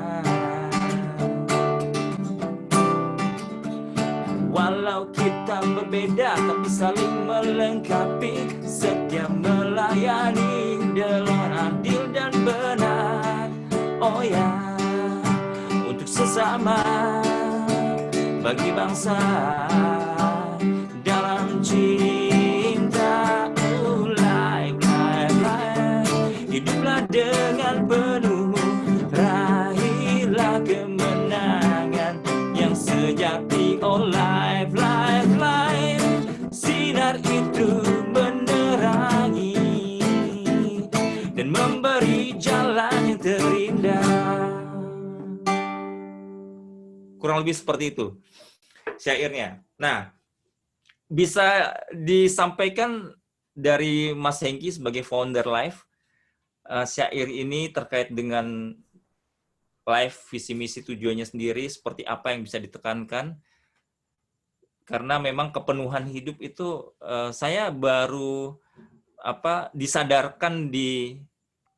Walau kita berbeda tapi saling melengkapi, setia melayani dengan adil dan benar. Oh ya, untuk sesama, bagi bangsa, dalam cinta. Life, life, life, hiduplah dengan penuhmu, raihlah kemenangan yang sejati. Oh life, life, life, sinar itu menerangi dan memberi jalan yang terindah. Kurang lebih seperti itu syairnya. Nah, bisa disampaikan dari Mas Hengki sebagai founder Live, syair ini terkait dengan Live, visi misi tujuannya sendiri, seperti apa yang bisa ditekankan. Karena memang kepenuhan hidup itu saya baru disadarkan di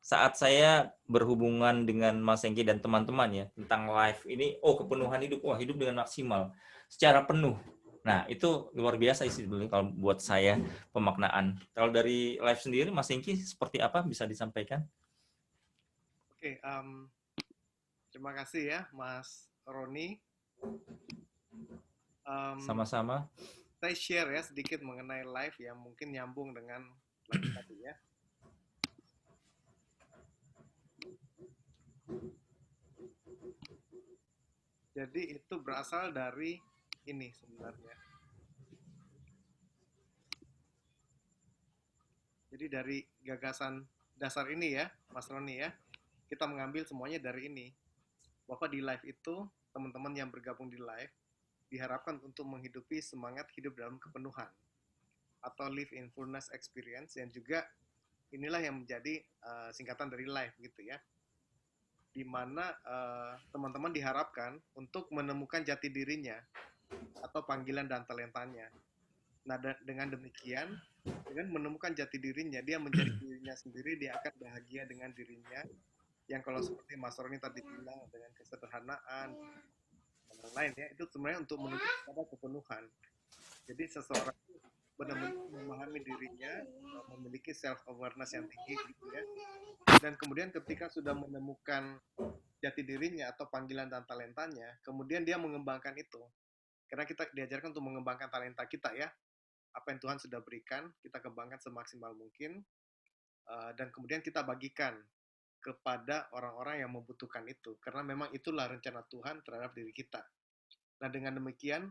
saat saya berhubungan dengan Mas Hengki dan teman-teman ya tentang live ini. Oh, kepenuhan hidup, wah, hidup dengan maksimal secara penuh. Nah, itu luar biasa sih sebenarnya kalau buat saya pemaknaan. Kalau dari live sendiri, Mas Hengki seperti apa bisa disampaikan? Oke, terima kasih ya Mas Roni. Sama-sama. Saya share ya sedikit mengenai live yang mungkin nyambung dengan live tadi ya. Jadi itu berasal dari ini sebenarnya. Jadi dari gagasan dasar ini ya, Mas Roni ya, kita mengambil semuanya dari ini. Bahwa di live itu, teman-teman yang bergabung di live, diharapkan untuk menghidupi semangat hidup dalam kepenuhan. Atau live in fullness experience, yang juga inilah yang menjadi singkatan dari live gitu ya. Di mana teman-teman diharapkan untuk menemukan jati dirinya atau panggilan dan talentanya. Nah, dengan demikian, dengan menemukan jati dirinya, dia menjadi dirinya sendiri, dia akan bahagia dengan dirinya. Yang kalau seperti Mas Roni tadi bilang, dengan kesederhanaan, dan lain-lain ya, itu sebenarnya untuk menuju kepada kepenuhan. Jadi seseorang benar-benar memahami dirinya, memiliki self-awareness yang tinggi gitu ya. Dan kemudian ketika sudah menemukan jati dirinya atau panggilan dan talentanya, kemudian dia mengembangkan itu. Karena kita diajarkan untuk mengembangkan talenta kita ya. Apa yang Tuhan sudah berikan, kita kembangkan semaksimal mungkin. Dan kemudian kita bagikan kepada orang-orang yang membutuhkan itu. Karena memang itulah rencana Tuhan terhadap diri kita. Nah, dengan demikian,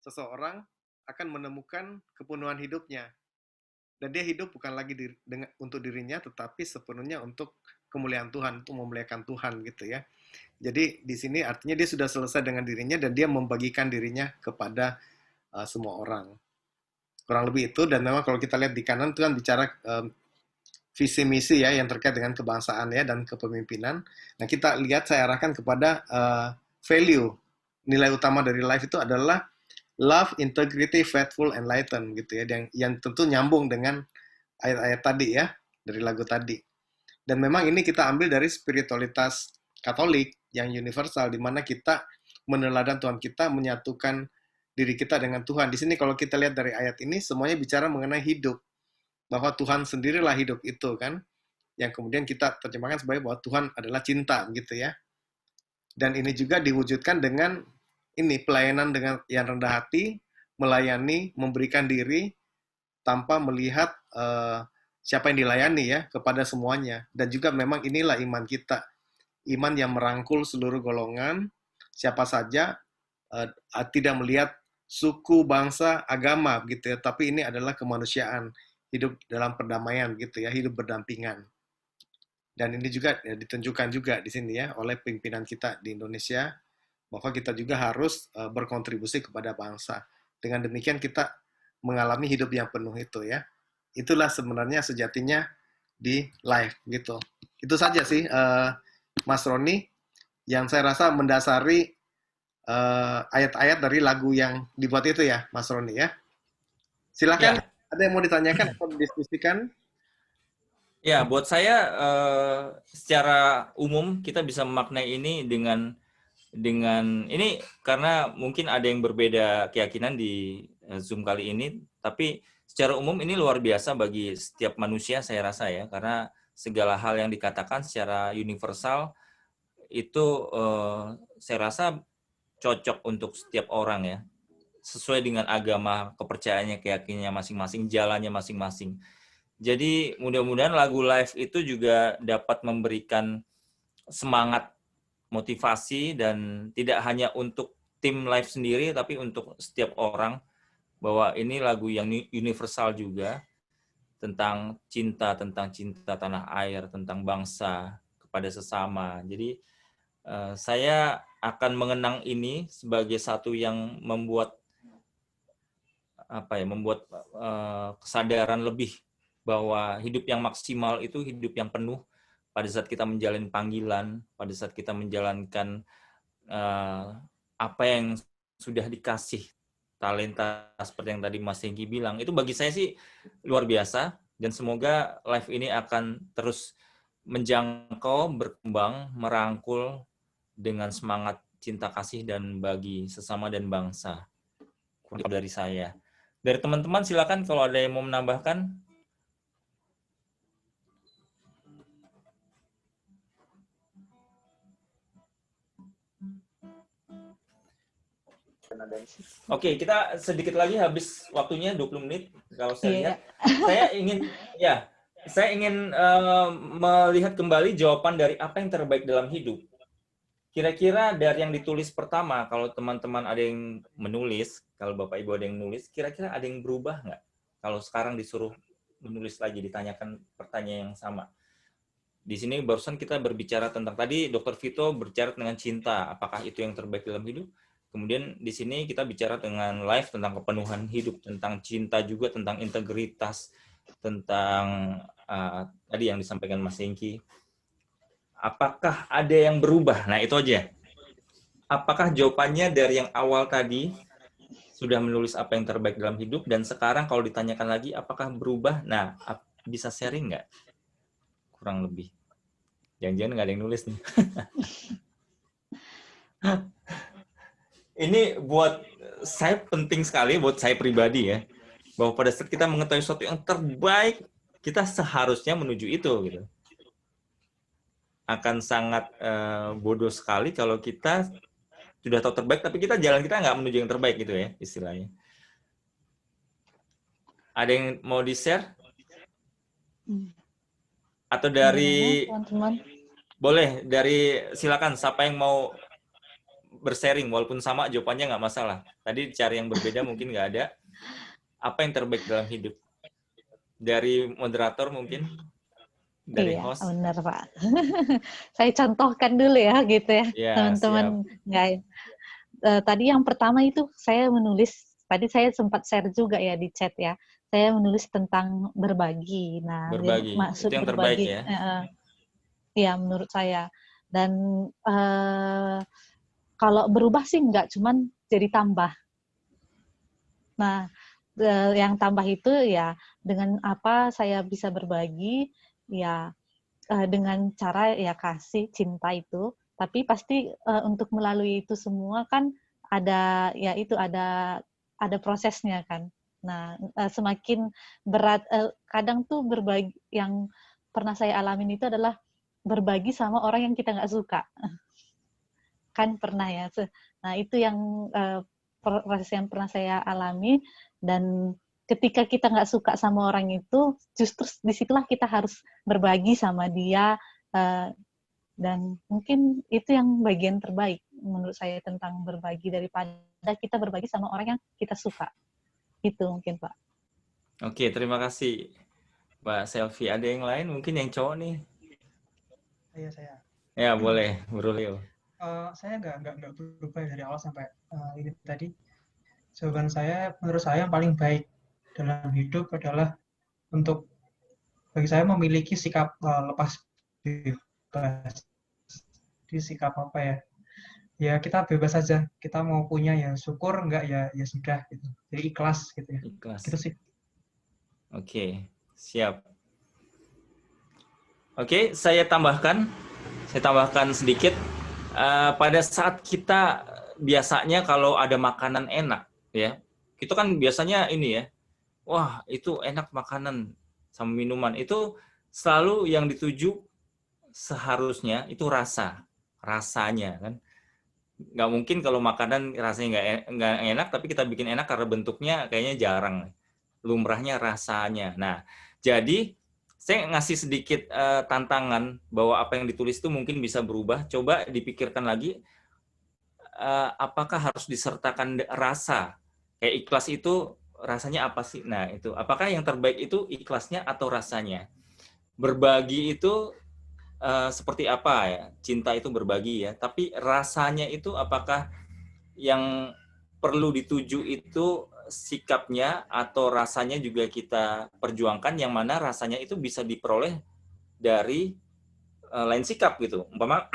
seseorang akan menemukan kepenuhan hidupnya. Dan dia hidup bukan lagi untuk dirinya, tetapi sepenuhnya untuk kemuliaan Tuhan, untuk memuliakan Tuhan gitu ya. Jadi di sini artinya dia sudah selesai dengan dirinya dan dia membagikan dirinya kepada semua orang. Kurang lebih itu, dan memang kalau kita lihat di kanan itu kan bicara visi misi ya yang terkait dengan kebangsaan ya dan kepemimpinan. Nah kita lihat saya arahkan kepada value, nilai utama dari life itu adalah love, integrity, faithful, enlightened gitu ya, yang tentu nyambung dengan ayat-ayat tadi ya, dari lagu tadi. Dan memang ini kita ambil dari spiritualitas Katolik yang universal, di mana kita meneladan Tuhan kita, menyatukan diri kita dengan Tuhan. Di sini kalau kita lihat dari ayat ini, semuanya bicara mengenai hidup, bahwa Tuhan sendirilah hidup itu kan, yang kemudian kita terjemahkan sebagai bahwa Tuhan adalah cinta gitu ya. Dan ini juga diwujudkan dengan ini pelayanan dengan yang rendah hati, melayani, memberikan diri tanpa melihat siapa yang dilayani ya, kepada semuanya. Dan juga memang inilah iman kita, iman yang merangkul seluruh golongan, siapa saja, tidak melihat suku, bangsa, agama gitu ya, tapi ini adalah kemanusiaan, hidup dalam perdamaian gitu ya, hidup berdampingan. Dan ini juga ditunjukkan juga di sini ya oleh pimpinan kita di Indonesia, bahwa kita juga harus berkontribusi kepada bangsa. Dengan demikian kita mengalami hidup yang penuh itu ya. Itulah sebenarnya sejatinya di life gitu. Itu saja sih Mas Roni yang saya rasa mendasari ayat-ayat dari lagu yang dibuat itu ya Mas Roni ya. Silakan ya. Ada yang mau ditanyakan atau didiskusikan? Ya, buat saya secara umum kita bisa memaknai ini dengan ini karena mungkin ada yang berbeda keyakinan di Zoom kali ini, tapi secara umum ini luar biasa bagi setiap manusia saya rasa ya, karena segala hal yang dikatakan secara universal itu saya rasa cocok untuk setiap orang ya, sesuai dengan agama, kepercayaannya, keyakinannya masing-masing, jalannya masing-masing. Jadi mudah-mudahan lagu live itu juga dapat memberikan semangat, motivasi, dan tidak hanya untuk tim live sendiri, tapi untuk setiap orang, bahwa ini lagu yang universal juga, tentang cinta tanah air, tentang bangsa, kepada sesama. Jadi saya akan mengenang ini sebagai satu yang membuat kesadaran lebih bahwa hidup yang maksimal itu hidup yang penuh pada saat kita menjalani panggilan, pada saat kita menjalankan apa yang sudah dikasih, talenta seperti yang tadi Mas Hengki bilang, itu bagi saya sih luar biasa, dan semoga live ini akan terus menjangkau, berkembang, merangkul dengan semangat cinta kasih dan bagi sesama dan bangsa. Dari saya. Dari teman-teman silakan kalau ada yang mau menambahkan. Oke, kita sedikit lagi habis waktunya 20 menit kalau saya lihat. Saya ingin melihat kembali jawaban dari apa yang terbaik dalam hidup. Kira-kira dari yang ditulis pertama, kalau teman-teman ada yang menulis, kalau Bapak Ibu ada yang menulis, kira-kira ada yang berubah nggak? Kalau sekarang disuruh menulis lagi, ditanyakan pertanyaan yang sama. Di sini barusan kita berbicara tentang, tadi Dr. Vito berbicara dengan cinta, apakah itu yang terbaik dalam hidup? Kemudian di sini kita bicara dengan live tentang kepenuhan hidup, tentang cinta juga, tentang integritas, tentang tadi yang disampaikan Mas Hengki. Apakah ada yang berubah? Nah, itu aja. Apakah jawabannya dari yang awal tadi sudah menulis apa yang terbaik dalam hidup, dan sekarang kalau ditanyakan lagi apakah berubah? Nah, bisa sharing nggak? Kurang lebih. Jangan-jangan nggak ada yang nulis nih. Ini buat saya penting sekali, buat saya pribadi ya, bahwa pada saat kita mengetahui sesuatu yang terbaik, kita seharusnya menuju itu gitu. Akan sangat bodoh sekali kalau kita sudah tahu terbaik, tapi jalan kita nggak menuju yang terbaik gitu ya, istilahnya. Ada yang mau di-share? Atau dari... teman-teman. Boleh, silakan siapa yang mau bersharing, walaupun sama jawabannya nggak masalah. Tadi cari yang berbeda mungkin nggak ada. apa yang terbaik dalam hidup? Dari moderator mungkin? Dari Iya, host? benar Pak. Saya contohkan dulu ya, gitu ya, Ya, teman-teman. Tadi yang pertama itu saya menulis, tadi saya sempat share juga ya di chat ya, saya menulis tentang berbagi. Nah, Berbagi, maksud itu yang terbaik berbagi, ya? ya menurut saya. Dan kalau berubah sih enggak, cuman jadi tambah. Nah, yang tambah itu ya dengan apa saya bisa berbagi, ya dengan cara ya kasih cinta itu, tapi pasti untuk melalui itu semua kan ada ya itu ada prosesnya kan. Nah, semakin berat kadang tuh berbagi, yang pernah saya alamin itu adalah berbagi sama orang yang kita nggak suka. Kan pernah ya. Nah, itu yang proses yang pernah saya alami, dan ketika kita nggak suka sama orang itu, justru disitulah kita harus berbagi sama dia, dan mungkin itu yang bagian terbaik menurut saya tentang berbagi, daripada kita berbagi sama orang yang kita suka. Itu mungkin Pak. Oke, terima kasih Mbak Selvi. Ada yang lain mungkin yang cowok nih? Saya. Ya, boleh, Bro Leo. Saya nggak berubah dari awal sampai ini tadi. Jawaban saya, menurut saya yang paling baik dalam hidup adalah untuk bagi saya memiliki sikap lepas bebas. Di sikap apa ya? Ya kita bebas saja. Kita mau punya ya syukur, enggak ya sudah gitu. Jadi ikhlas gitu ya. Ikhlas. Gitu sih. Oke, siap. Oke, saya tambahkan sedikit. Pada saat kita biasanya kalau ada makanan enak, ya, itu kan biasanya ini ya, wah itu enak makanan sama minuman, itu selalu yang dituju seharusnya itu rasanya kan. Nggak mungkin kalau makanan rasanya nggak enak, tapi kita bikin enak karena bentuknya kayaknya jarang. Lumrahnya rasanya. Nah, jadi saya ngasih sedikit tantangan bahwa apa yang ditulis itu mungkin bisa berubah. Coba dipikirkan lagi, apakah harus disertakan rasa? Kayak ikhlas itu rasanya apa sih? Nah, itu apakah yang terbaik itu ikhlasnya atau rasanya? Berbagi itu seperti apa ya? Cinta itu berbagi ya, tapi rasanya itu apakah yang perlu dituju itu sikapnya atau rasanya juga kita perjuangkan, yang mana rasanya itu bisa diperoleh dari lain sikap gitu. Umpama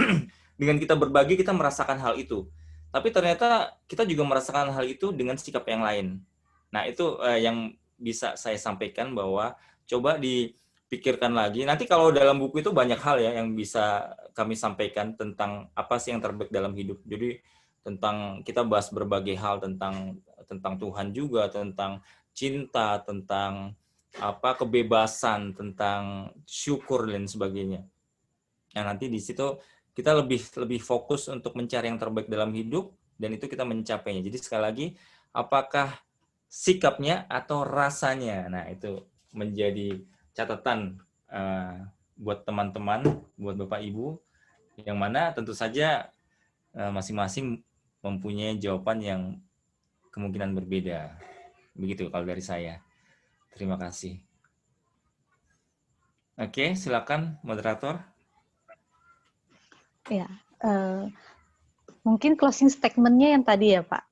dengan kita berbagi kita merasakan hal itu, tapi ternyata kita juga merasakan hal itu dengan sikap yang lain. Nah, itu yang bisa saya sampaikan, bahwa coba dipikirkan lagi. Nanti kalau dalam buku itu banyak hal ya yang bisa kami sampaikan tentang apa sih yang terbaik dalam hidup. Jadi tentang kita bahas berbagai hal tentang Tuhan juga, tentang cinta, tentang kebebasan, tentang syukur dan sebagainya. Nah, nanti di situ kita lebih fokus untuk mencari yang terbaik dalam hidup, dan itu kita mencapainya. Jadi sekali lagi, apakah sikapnya atau rasanya? Nah, itu menjadi catatan buat teman-teman, buat Bapak Ibu, yang mana tentu saja masing-masing mempunyai jawaban yang kemungkinan berbeda. Begitu kalau dari saya. Terima kasih. Oke, silakan moderator. Ya, mungkin closing statement-nya yang tadi ya Pak.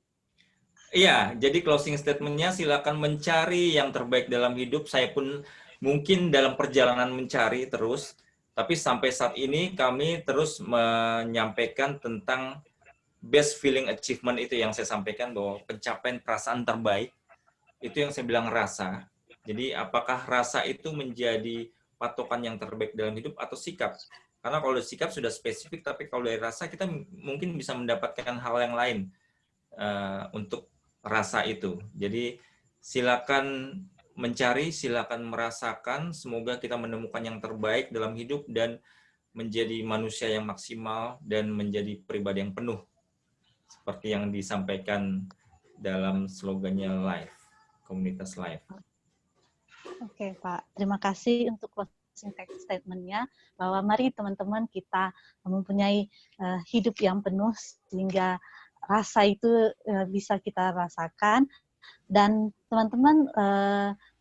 Iya, jadi closing statement-nya silakan mencari yang terbaik dalam hidup. Saya pun mungkin dalam perjalanan mencari terus, tapi sampai saat ini kami terus menyampaikan tentang best feeling achievement, itu yang saya sampaikan, bahwa pencapaian perasaan terbaik, itu yang saya bilang rasa. Jadi apakah rasa itu menjadi patokan yang terbaik dalam hidup atau sikap? Karena kalau sikap sudah spesifik, tapi kalau dari rasa kita mungkin bisa mendapatkan hal yang lain untuk rasa itu. Jadi silakan mencari, silakan merasakan, semoga kita menemukan yang terbaik dalam hidup dan menjadi manusia yang maksimal dan menjadi pribadi yang penuh, seperti yang disampaikan dalam slogannya Life, komunitas Life. Oke Pak, terima kasih untuk closing statement-nya, bahwa mari teman-teman kita mempunyai hidup yang penuh, sehingga rasa itu bisa kita rasakan, Dan teman-teman,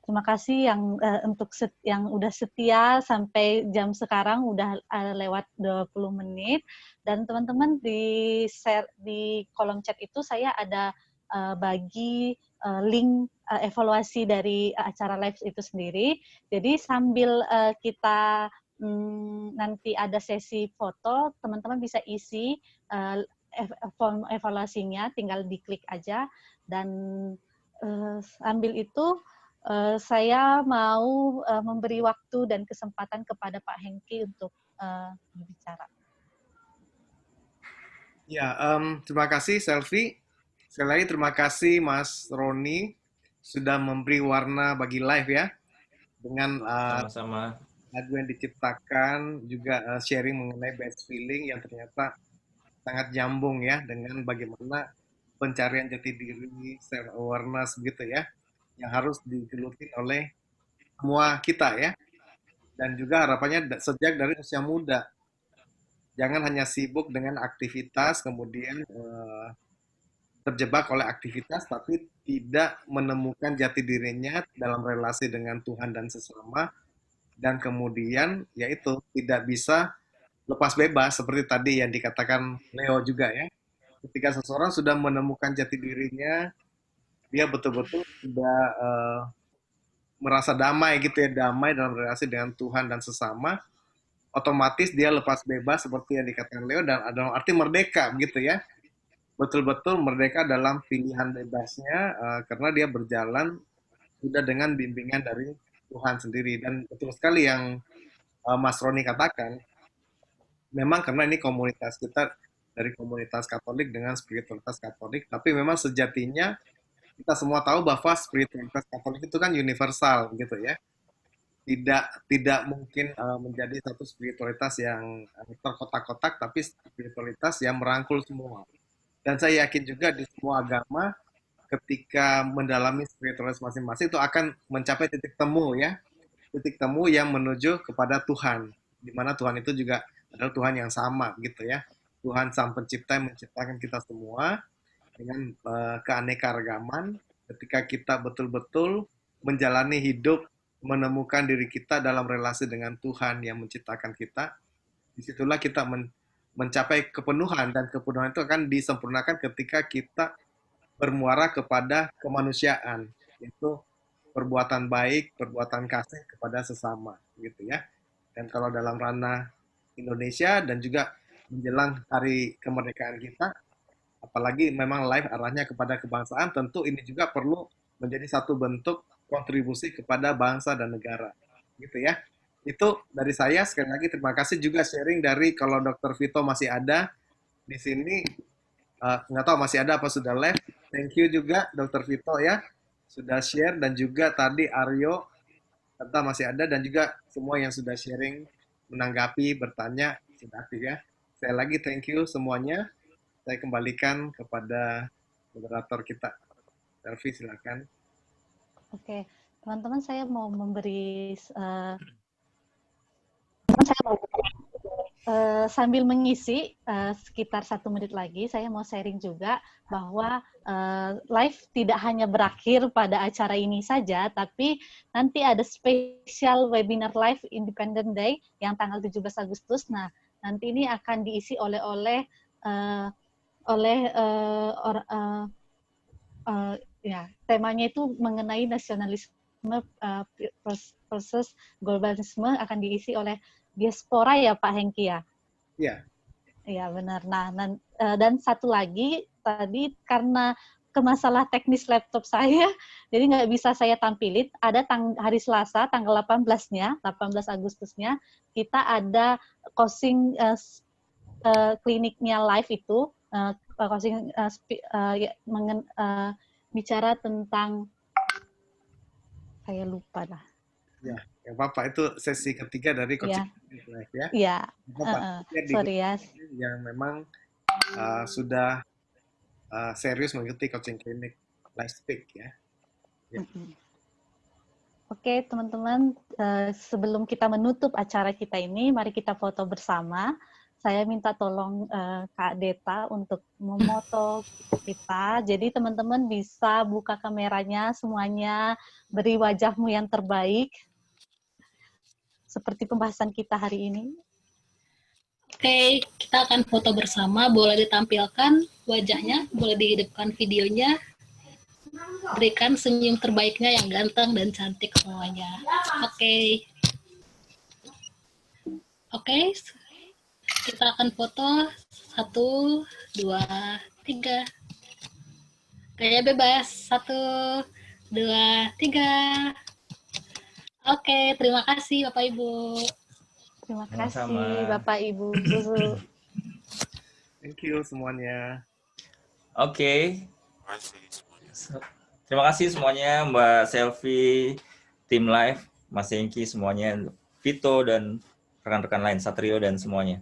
terima kasih yang untuk yang udah setia sampai jam sekarang, udah lewat 20 menit. Dan teman-teman di share di kolom chat itu saya ada bagi link evaluasi dari acara live itu sendiri. Jadi sambil kita nanti ada sesi foto, teman-teman bisa isi form evaluasinya, tinggal diklik aja. Dan sambil itu saya mau memberi waktu dan kesempatan kepada Pak Hengki untuk berbicara. Ya, terima kasih Selvi. Sekali lagi terima kasih Mas Roni sudah memberi warna bagi live ya, dengan sama-sama lagu yang diciptakan, juga sharing mengenai best feeling yang ternyata sangat nyambung ya dengan bagaimana pencarian jati diri, self awareness gitu ya, yang harus digeluti oleh semua kita ya. Dan juga harapannya sejak dari usia muda. Jangan hanya sibuk dengan aktivitas, kemudian terjebak oleh aktivitas, tapi tidak menemukan jati dirinya dalam relasi dengan Tuhan dan sesama, dan kemudian yaitu tidak bisa lepas bebas seperti tadi yang dikatakan Leo juga ya. Ketika seseorang sudah menemukan jati dirinya, dia betul-betul sudah merasa damai gitu ya, damai dalam relasi dengan Tuhan dan sesama, otomatis dia lepas bebas seperti yang dikatakan Leo, dan dalam arti merdeka gitu ya, betul-betul merdeka dalam pilihan bebasnya, karena dia berjalan sudah dengan bimbingan dari Tuhan sendiri. Dan betul sekali yang Mas Roni katakan, memang karena ini komunitas kita dari komunitas Katolik dengan spiritualitas Katolik, tapi memang sejatinya kita semua tahu bahwa spiritualitas Katolik itu kan universal gitu ya. Tidak mungkin menjadi satu spiritualitas yang terkotak-kotak, tapi spiritualitas yang merangkul semua. Dan saya yakin juga di semua agama, ketika mendalami spiritualitas masing-masing itu akan mencapai titik temu ya, titik temu yang menuju kepada Tuhan, di mana Tuhan itu juga adalah Tuhan yang sama gitu ya. Tuhan Sang Pencipta yang menciptakan kita semua dengan keanekaragaman. Ketika kita betul-betul menjalani hidup, menemukan diri kita dalam relasi dengan Tuhan yang menciptakan kita, disitulah kita mencapai kepenuhan, dan kepenuhan itu akan disempurnakan ketika kita bermuara kepada kemanusiaan, yaitu perbuatan baik, perbuatan kasih kepada sesama gitu ya. Dan kalau dalam ranah Indonesia dan juga menjelang hari kemerdekaan kita, apalagi memang live arahnya kepada kebangsaan, tentu ini juga perlu menjadi satu bentuk kontribusi kepada bangsa dan negara gitu ya. Itu dari saya. Sekali lagi terima kasih juga sharing dari, kalau Dr. Vito masih ada di sini, nggak tahu masih ada apa sudah live. Thank you juga Dr. Vito ya sudah share, dan juga tadi Aryo serta masih ada, dan juga semua yang sudah sharing, menanggapi, bertanya sudah aktif ya. Sekali lagi thank you semuanya. Saya kembalikan kepada moderator kita. Selvi, silakan. Oke, teman-teman, saya mau memberi sambil mengisi sekitar 1 menit lagi, saya mau sharing juga bahwa live tidak hanya berakhir pada acara ini saja, tapi nanti ada spesial webinar live Independent Day yang tanggal 17 Agustus. Nah, nanti ini akan diisi oleh ya, temanya itu mengenai nasionalisme versus globalisme, akan diisi oleh diaspora ya Pak Hengki ya? Iya. Iya benar. Nah, dan satu lagi tadi karena masalah teknis laptop saya, jadi nggak bisa saya tampilin. Ada hari Selasa tanggal 18-nya, 18 Agustusnya, kita ada coaching kliniknya live itu, coaching bicara tentang, saya lupa lah. Ya, yang Bapak itu sesi ketiga dari coaching live ya. Iya. Sorry ya. Yang memang sudah serius mengikuti coaching klinik live speak ya. Ya. Oke, teman-teman, sebelum kita menutup acara kita ini, mari kita foto bersama. saya minta tolong Kak Deta untuk memoto kita. Jadi teman-teman bisa buka kameranya semuanya, beri wajahmu yang terbaik. Seperti pembahasan kita hari ini. Oke, kita akan foto bersama. Boleh ditampilkan wajahnya, boleh dihidupkan videonya. Berikan senyum terbaiknya yang ganteng dan cantik semuanya. Oke. Oke, kita akan foto 1, 2, 3. Gaya bebas 1, 2, 3. Oke, terima kasih Bapak Ibu. Terima Sama-sama. kasih Bapak Ibu guru. Thank you semuanya. Oke. Terima kasih semuanya, Mbak Selvi, tim live, Mas Hengki, semuanya, Vito, dan rekan-rekan lain, Satrio, dan semuanya.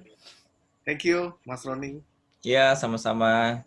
Thank you, Mas Roni. Ya, sama-sama.